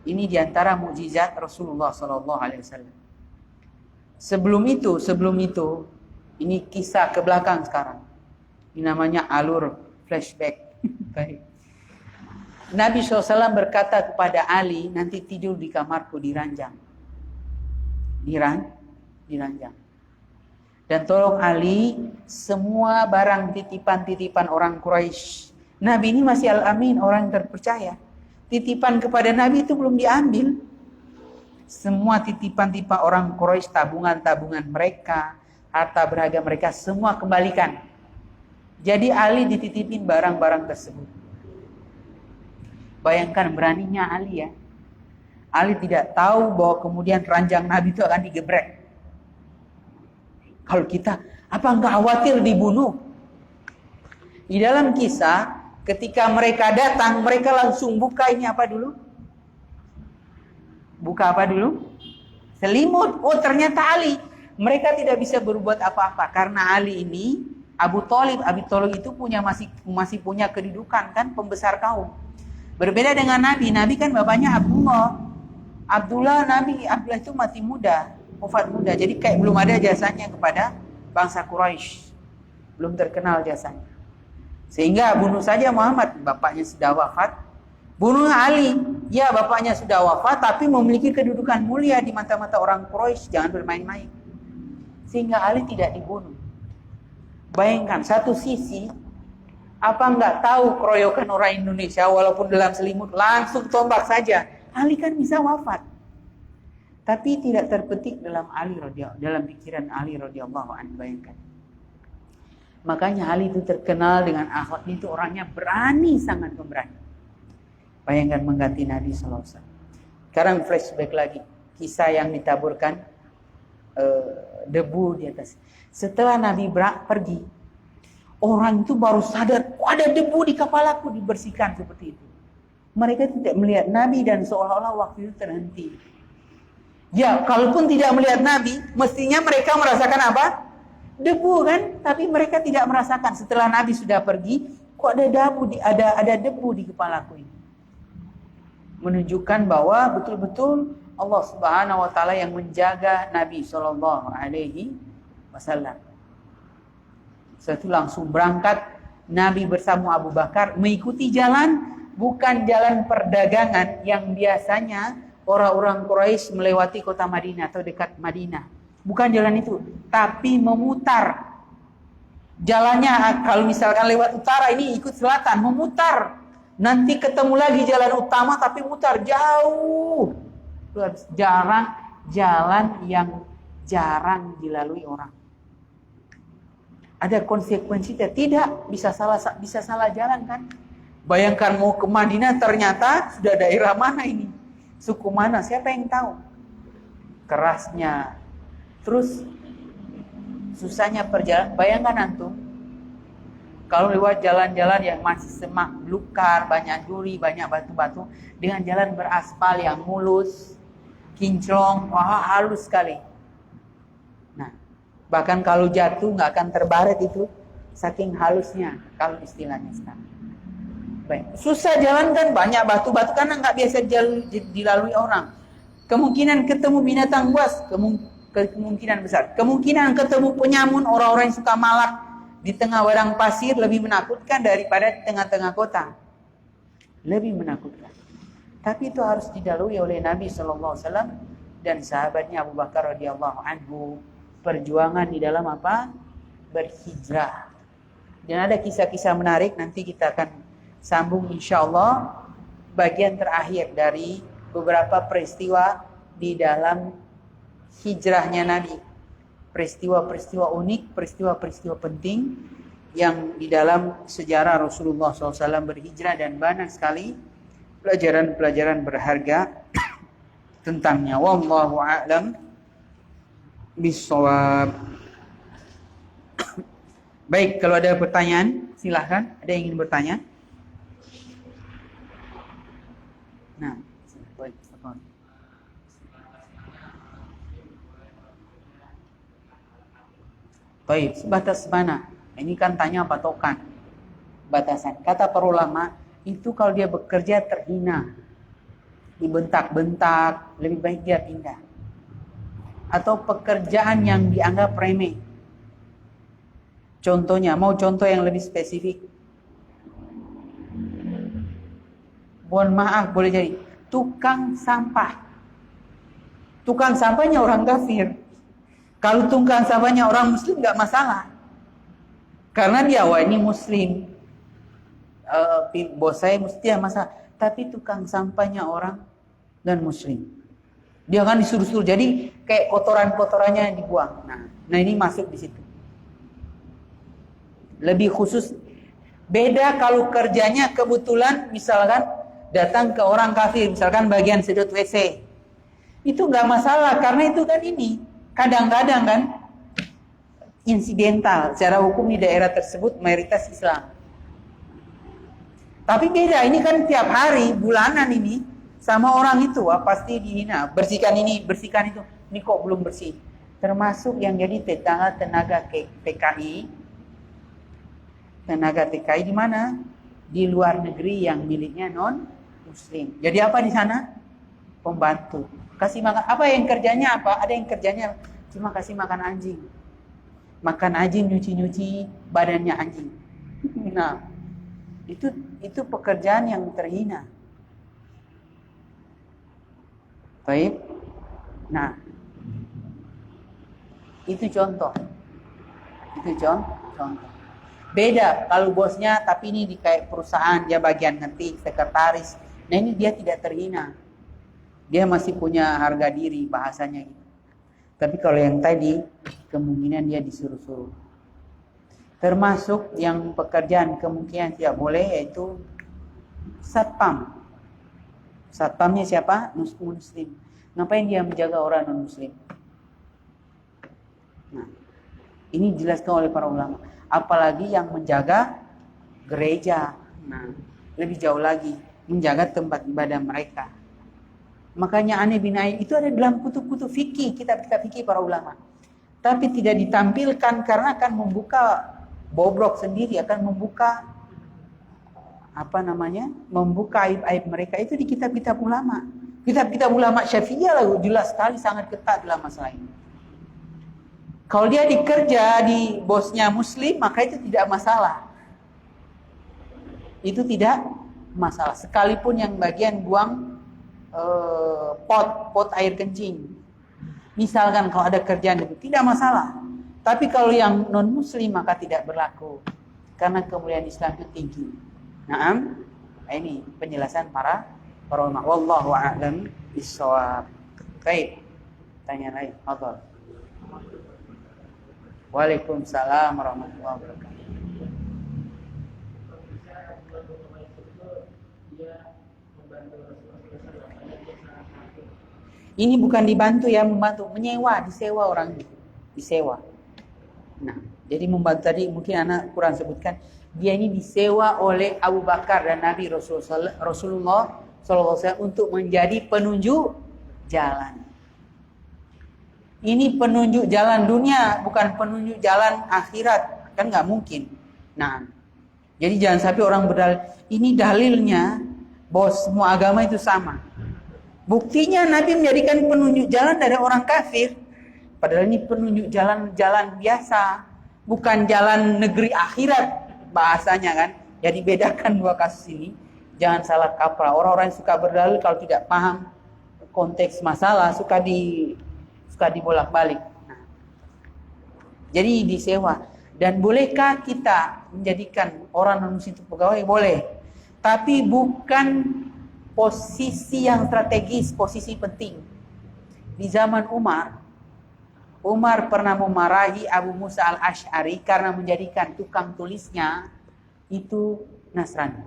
Ini diantara mukjizat Rasulullah Sallallahu Alaihi Wasallam. Sebelum itu, ini kisah ke belakang sekarang. Ini namanya alur flashback. Baik. Nabi SAW berkata kepada Ali, nanti tidur di kamarku di ranjang. Di ranjang. Dan tolong Ali, semua barang titipan-titipan orang Quraisy. Nabi ini masih Al-Amin, orang yang terpercaya. Titipan kepada Nabi itu belum diambil. Semua titipan-titipan orang Quraisy, tabungan-tabungan mereka, harta berharga mereka, semua kembalikan. Jadi Ali dititipin barang-barang tersebut. Bayangkan beraninya Ali ya. Ali tidak tahu bahwa kemudian ranjang Nabi itu akan digebrek. Kalau kita, apa enggak khawatir dibunuh? Di dalam kisah, ketika mereka datang, mereka langsung buka ini apa dulu? Buka apa dulu? Selimut. Oh, ternyata Ali. Mereka tidak bisa berbuat apa-apa karena Ali ini Abu Thalib itu masih punya kedudukan kan, pembesar kaum. Berbeda dengan Nabi. Nabi kan bapaknya Abdullah itu masih muda, wafat muda. Jadi kayak belum ada jasanya kepada bangsa Quraisy. Belum terkenal jasanya. Sehingga bunuh saja Muhammad, bapaknya sudah wafat. Bunuh Ali, ya bapaknya sudah wafat tapi memiliki kedudukan mulia di mata-mata orang Quraisy, jangan bermain-main. Sehingga Ali tidak dibunuh. Bayangkan, satu sisi Apa nggak tahu keroyokan orang Indonesia walaupun dalam selimut langsung tombak saja. Ali kan bisa wafat. Tapi tidak terpetik dalam pikiran Ali radhiyallahu anhu, bayangkan. Makanya Ali itu terkenal dengan akhlaknya itu orangnya berani, sangat pemberani. Bayangkan mengganti Nabi sallallahu alaihi wasallam. Sekarang flashback lagi kisah yang ditaburkan debu di atas. Setelah Nabi pergi, orang itu baru sadar, ada debu di kepalaku, dibersihkan seperti itu. Mereka tidak melihat Nabi dan seolah-olah waktu itu terhenti. Ya, kalaupun tidak melihat Nabi, mestinya mereka merasakan apa? Debu kan? Tapi mereka tidak merasakan. Setelah Nabi sudah pergi, kok ada debu di kepalaku ini. Menunjukkan bahwa betul-betul Allah Subhanahu wa taala yang menjaga Nabi sallallahu alaihi wasallam. Setelah itu langsung berangkat Nabi bersama Abu Bakar mengikuti jalan, bukan jalan perdagangan yang biasanya orang-orang Quraisy melewati kota Madinah atau dekat Madinah. Bukan jalan itu, tapi memutar. Jalannya kalau misalkan lewat utara, ini ikut selatan, memutar. Nanti ketemu lagi jalan utama tapi mutar jauh. Jalan yang jarang dilalui orang. Ada konsekuensinya, tidak bisa salah jalan kan? Bayangkan mau ke Madinah ternyata sudah daerah mana ini? Suku mana? Siapa yang tahu? Kerasnya. Terus susahnya perjalanan. Bayangkan antum, kalau lewat jalan-jalan yang masih semak belukar, banyak duri, banyak batu-batu, dengan jalan beraspal yang mulus, kinclong, wah halus sekali. Nah, bahkan kalau jatuh nggak akan terbaret itu, saking halusnya kalau istilahnya sekarang. Baik, susah jalan kan, banyak batu-batu karena nggak biasa dilalui orang. Kemungkinan ketemu binatang buas, kemungkinan besar. Kemungkinan ketemu penyamun, orang-orang yang suka malak di tengah padang pasir lebih menakutkan daripada di tengah-tengah kota. Lebih menakutkan. Tapi itu harus dilalui oleh Nabi sallallahu alaihi wasallam dan sahabatnya Abu Bakar radhiyallahu anhu. Perjuangan di dalam apa? Berhijrah. Dan ada kisah-kisah menarik, nanti kita akan sambung insyaallah bagian terakhir dari beberapa peristiwa di dalam hijrahnya Nabi. Peristiwa-peristiwa unik, peristiwa-peristiwa penting yang di dalam sejarah Rasulullah SAW berhijrah, dan banyak sekali pelajaran-pelajaran berharga tentangnya. Wallahu a'lam bishawab. Baik, kalau ada pertanyaan silahkan. Ada yang ingin bertanya? Nah, baik, sebatas mana? Ini kan tanya patokan, batasan. Kata para ulama, itu kalau dia bekerja terhina, dibentak-bentak, lebih baik dia pindah. Atau pekerjaan yang dianggap remeh. Contohnya, mau contoh yang lebih spesifik. Mohon maaf, boleh jadi tukang sampah. Tukang sampahnya orang kafir. Kalau tukang sampahnya orang muslim nggak masalah. Karena dia, wah ini muslim. Bos saya mesti masalah. Tapi tukang sampahnya orang dan muslim. Dia akan disuruh-suruh. Jadi kayak kotoran-kotorannya yang dibuang. Nah ini masuk di situ. Lebih khusus. Beda kalau kerjanya kebetulan misalkan datang ke orang kafir. Misalkan bagian sedot WC. Itu nggak masalah. Karena itu kan ini. Kadang-kadang kan insidental. Secara hukum di daerah tersebut mayoritas Islam. Tapi beda, ini kan tiap hari, bulanan ini sama orang itu, pasti dihina. Bersihkan ini, bersihkan itu. Ini kok belum bersih. Termasuk yang jadi tenaga TKI. Tenaga TKI di mana? Di luar negeri yang miliknya non Muslim. Jadi apa di sana? Pembantu. Kasih makan, apa yang kerjanya apa? Ada yang kerjanya cuma kasih makan anjing. Makan anjing, nyuci-nyuci badannya anjing. Nah, itu pekerjaan yang terhina. Baik. Nah, itu contoh. Itu contoh. Beda kalau bosnya, tapi ini di kayak perusahaan, dia bagian ngetik, sekretaris. Nah ini dia tidak terhina. Dia masih punya harga diri, bahasanya gitu. Tapi kalau yang tadi, kemungkinan dia disuruh-suruh. Termasuk yang pekerjaan kemungkinan tidak boleh, yaitu satpam. Satpamnya siapa? Muslim. Ngapain dia menjaga orang non-muslim? Nah, ini dijelaskan oleh para ulama. Apalagi yang menjaga gereja. Nah, lebih jauh lagi, menjaga tempat ibadah mereka. Makanya Ani bin Ain itu ada dalam kutub-kutub fikih, kitab-kitab fikih para ulama. Tapi tidak ditampilkan karena akan membuka bobrok sendiri, akan membuka membuka aib-aib mereka itu di kitab-kitab ulama. Kitab-kitab ulama Syafi'iyah lah jelas sekali sangat ketat dalam masalah ini. Kalau dia dikerja di bosnya muslim, maka itu tidak masalah. Itu tidak masalah. Sekalipun yang bagian buang pot air kencing. Misalkan kalau ada kerjaan itu tidak masalah. Tapi kalau yang non muslim maka tidak berlaku. Karena kemuliaan Islam itu tinggi. Naam, ini penjelasan para ulama. Wallahu a'lam bishawab. Baik. Tanya lain. Fadhal. Waalaikumsalam warahmatullahi wabarakatuh. Ini bukan dibantu ya, membantu, menyewa, disewa orang itu, disewa. Nah, jadi membantu tadi mungkin anak kurang sebutkan, dia ini disewa oleh Abu Bakar dan Nabi Rasulullah SAW untuk menjadi penunjuk jalan. Ini penunjuk jalan dunia, bukan penunjuk jalan akhirat, kan nggak mungkin. Nah, jadi jangan sampai orang berdalil, ini dalilnya bahwa semua agama itu sama. Buktinya Nabi menjadikan penunjuk jalan dari orang kafir. Padahal ini penunjuk jalan-jalan biasa. Bukan jalan negeri akhirat bahasanya kan. Jadi bedakan dua kasus ini. Jangan salah kaprah. Orang-orang yang suka berdalil kalau tidak paham konteks masalah suka dibolak-balik. Nah, jadi disewa. Dan bolehkah kita menjadikan orang non-muslim itu pegawai? Boleh. Tapi bukan posisi yang strategis, posisi penting. Di zaman Umar pernah memarahi Abu Musa al-Ash'ari karena menjadikan tukang tulisnya itu Nasrani.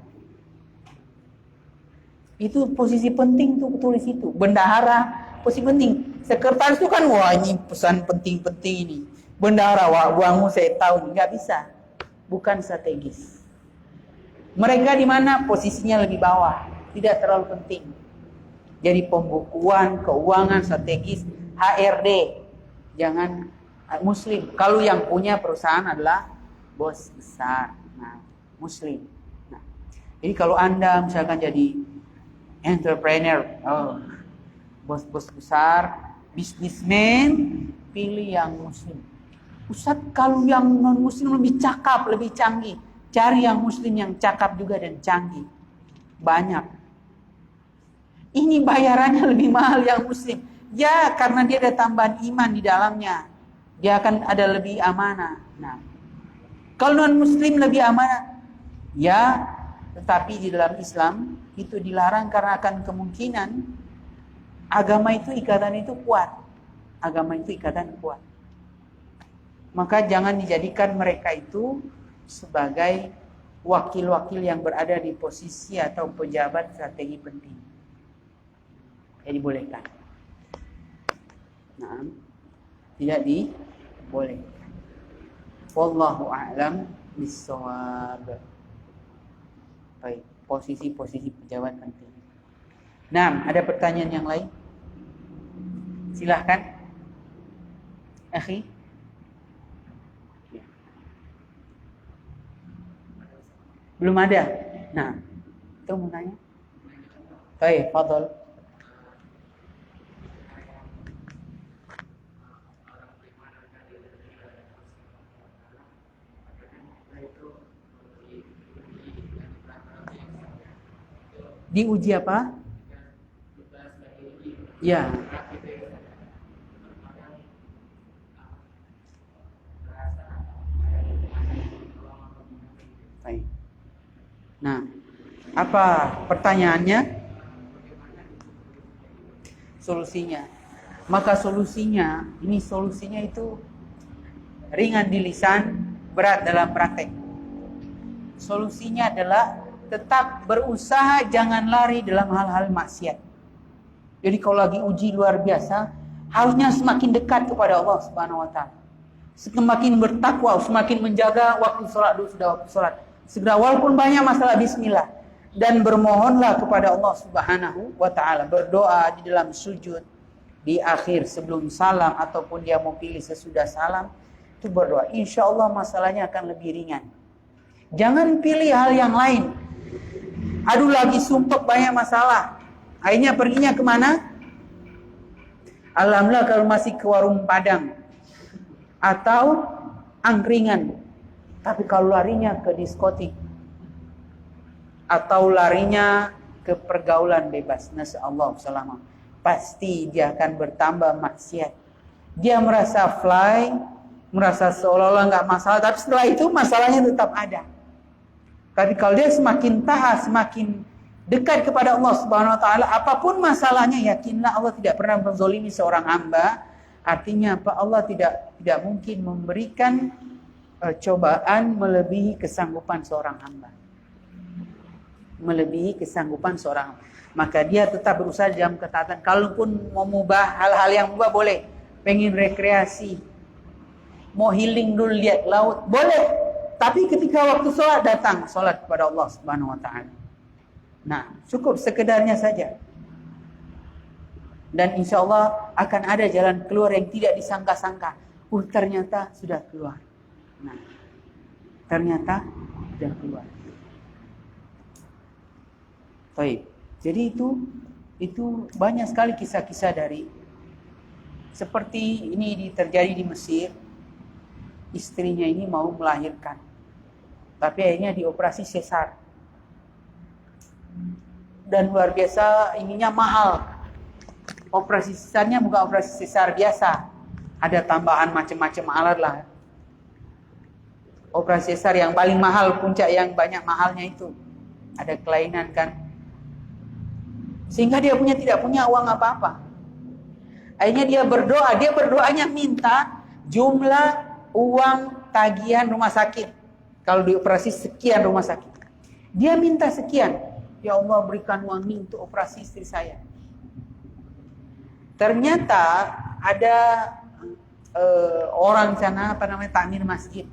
Itu posisi penting tuh tulis itu. Bendahara, posisi penting. Sekretaris itu kan, wah ini pesan penting-penting ini. Bendahara, wah uangmu saya tahu, nggak bisa. Bukan strategis. Mereka di mana posisinya lebih bawah. Tidak terlalu penting. Jadi pembukuan, keuangan, strategis, HRD. Jangan muslim. Kalau yang punya perusahaan adalah bos besar. Nah, muslim. Nah, jadi kalau Anda misalkan jadi entrepreneur, bos-bos besar, bisnismen, pilih yang muslim. Ustaz, kalau yang non muslim lebih cakap, lebih canggih. Cari yang muslim yang cakap juga dan canggih. Banyak. Ini bayarannya lebih mahal yang muslim. Ya, karena dia ada tambahan iman di dalamnya. Dia akan ada lebih amanah. Nah, kalau non muslim lebih amanah. Ya, tetapi di dalam Islam itu dilarang karena akan kemungkinan agama itu ikatan itu kuat. Agama itu ikatan kuat. Maka jangan dijadikan mereka itu sebagai wakil-wakil yang berada di posisi atau pejabat strategi penting. Jadi bolehkan. Nah, tidak dibolehkan. Wallahu a'lam bishawab. Baik, posisi-posisi pejabat penting. Nah, ada pertanyaan yang lain? Silahkan. Akhi. Belum ada. Nah, itu mau nanya. Baik, fadhal. Diuji apa? Ya. Apa pertanyaannya? Solusinya. Maka solusinya itu ringan di lisan, berat dalam praktek. Solusinya adalah tetap berusaha jangan lari dalam hal-hal maksiat. Jadi kalau lagi uji luar biasa, harusnya semakin dekat kepada Allah Subhanahu wa taala. Semakin bertakwa, semakin menjaga waktu sholat dulu sudah waktu sholat. Segera walaupun banyak masalah, bismillah. Dan bermohonlah kepada Allah Subhanahu wa taala, berdoa di dalam sujud, di akhir sebelum salam ataupun dia mau pilih sesudah salam, itu berdoa. Insya Allah masalahnya akan lebih ringan. Jangan pilih hal yang lain. Aduh lagi sumpek banyak masalah. Akhirnya perginya kemana? Alhamdulillah kalau masih ke warung Padang atau angkringan. Tapi kalau larinya ke diskotik atau larinya ke pergaulan bebas, nasallahu salamah, pasti dia akan bertambah maksiat. Dia merasa fly, merasa seolah-olah nggak masalah, tapi setelah itu masalahnya tetap ada. Tapi kalau dia semakin taat, semakin dekat kepada Allah Subhanahu wa taala, apapun masalahnya, yakinlah Allah tidak pernah menzalimi seorang hamba. Artinya apa? Allah tidak mungkin memberikan cobaan melebihi kesanggupan seorang hamba. Melebihi kesanggupan seorang hamba. Maka dia tetap berusaha dalam ketaatan. Kalaupun mau mubah, hal-hal yang mubah boleh. Pengen rekreasi, mau healing dulu lihat laut, boleh. Tapi ketika waktu sholat datang, sholat kepada Allah Subhanahu wa taala. Nah, cukup sekedarnya saja. Dan insya Allah akan ada jalan keluar yang tidak disangka-sangka. Ternyata sudah keluar. Nah, ternyata sudah keluar. Baik. Jadi itu banyak sekali kisah-kisah dari seperti ini terjadi di Mesir. Istrinya ini mau melahirkan, tapi akhirnya dioperasi sesar. Dan luar biasa ininya mahal. Operasi sesarnya bukan operasi sesar biasa. Ada tambahan macam-macam alat lah. Operasi sesar yang paling mahal, puncak yang banyak mahalnya itu. Ada kelainan kan. Sehingga dia tidak punya uang apa-apa. Akhirnya dia berdoanya minta jumlah uang tagihan rumah sakit. Kalau dioperasi sekian rumah sakit. Dia minta sekian. Ya Allah berikan uang ini untuk operasi istri saya. Ternyata ada orang sana takmir masjid.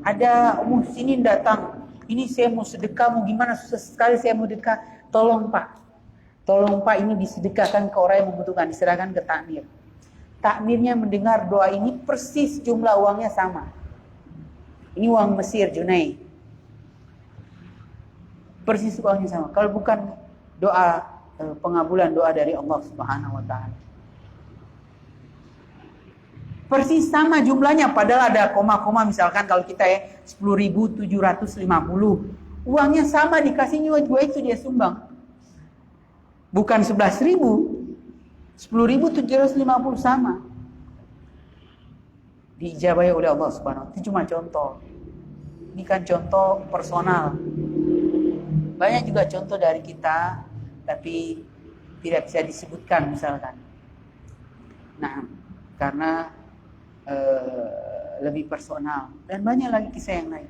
Ada muhsinin datang. Ini saya mau sedekah, mau gimana, susah sekali saya mau sedekah. Tolong Pak ini disedekahkan ke orang yang membutuhkan, diserahkan ke takmir. Takmirnya mendengar doa ini persis jumlah uangnya sama. Ini uang Mesir, Junai. Persis uangnya sama. Kalau bukan doa pengabulan doa dari Allah Subhanahu wa taala. Persis sama jumlahnya, padahal ada koma-koma, misalkan kalau kita 10.750. Uangnya sama, dikasihnya juga itu dia sumbang. Bukan 11.000, 10.750 sama. Diijabahi oleh Allah Subhanahu wa taala. Itu cuma contoh. Ini kan contoh personal. Banyak juga contoh dari kita, tapi tidak bisa disebutkan misalkan. Nah, karena lebih personal. Dan banyak lagi kisah yang lain.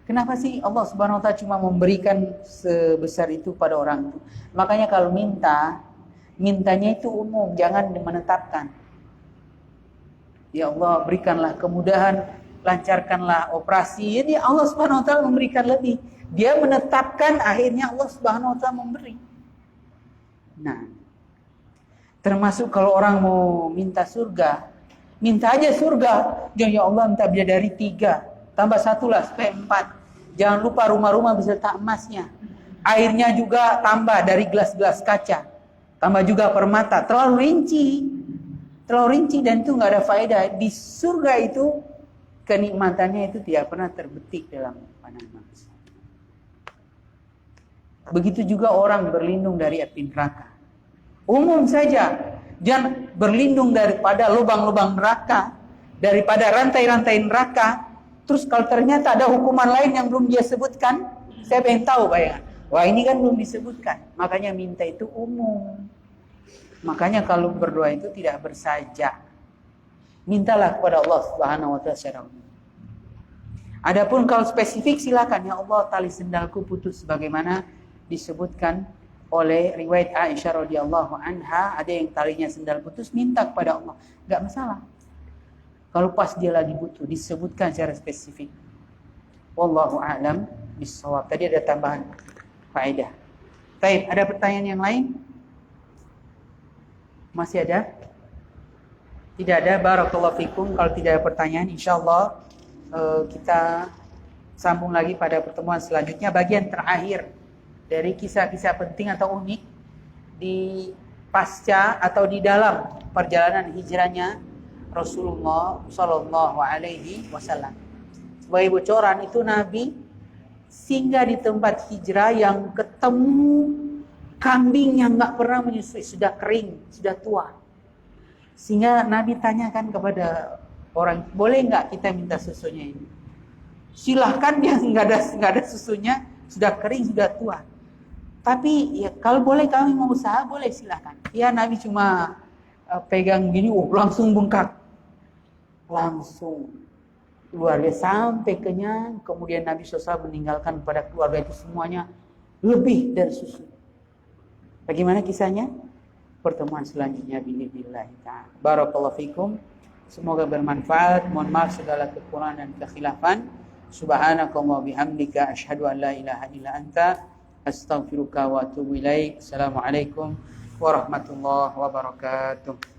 Kenapa sih Allah Subhanahu wa taala cuma memberikan sebesar itu pada orang itu? Makanya kalau mintanya itu umum, jangan menetapkan. Ya Allah, berikanlah kemudahan, lancarkanlah operasi. Jadi Allah Subhanahu wa taala memberikan lebih. Dia menetapkan, akhirnya Allah Subhanahu wa taala memberi. Nah, termasuk kalau orang mau minta surga, minta aja surga. Ya Allah, minta bidadari 3, tambah 1 lah supaya 4. Jangan lupa rumah-rumah beserta emasnya. Airnya juga tambah dari gelas-gelas kaca. Tambah juga permata. Terlalu rinci dan itu nggak ada faedah. Di surga itu kenikmatannya itu tidak pernah terbetik dalam pandangan manusia. Begitu juga orang berlindung dari api neraka. Umum saja. Jangan berlindung daripada lubang-lubang neraka, daripada rantai-rantai neraka. Terus kalau ternyata ada hukuman lain yang belum dia sebutkan, saya pengen tahu bayangan. Wah, ini kan belum disebutkan. Makanya minta itu umum. Makanya kalau berdoa itu tidak bersajak. Mintalah kepada Allah Subhanahu wa taala secara umum. Adapun kalau spesifik silakan, ya Allah tali sendalku putus sebagaimana disebutkan oleh riwayat Aisyah radhiyallahu anha, ada yang talinya sendal putus minta kepada Allah, enggak masalah. Kalau pas dia lagi butuh disebutkan secara spesifik. Wallahu a'lam bissawab. Tadi ada tambahan faedah. Baik, ada pertanyaan yang lain? Masih ada? Tidak ada. Barakallahu fikum. Kalau tidak ada pertanyaan, insyaallah kita sambung lagi pada pertemuan selanjutnya, bagian terakhir dari kisah-kisah penting atau unik di pasca atau di dalam perjalanan hijrahnya Rasulullah Shallallahu Alaihi Wasallam. Sebagai bocoran, itu Nabi singgah di tempat hijrah yang ketemu kambing yang nggak pernah menyusui, sudah kering, sudah tua. Sehingga Nabi tanyakan kepada orang, boleh nggak kita minta susunya ini? Silahkan, dia nggak ada susunya, sudah kering, sudah tua. Tapi ya kalau boleh kami mau usaha, boleh silahkan. Ya Nabi cuma pegang gini, langsung bengkak, langsung luar biasa sampai kenyang. Kemudian Nabi SAW meninggalkan kepada keluarga itu semuanya lebih dari susu. Bagaimana kisahnya? Pertemuan selanjutnya biidznillah ta'ala. Barakallahu fikum. Semoga bermanfaat. Mohon maaf segala kekurangan dan kekhilafan. Subhanakallahumma bihamdika asyhadu an la ilaha illa anta astaghfiruka wa atubu ilaik. Assalamualaikum warahmatullahi wabarakatuh.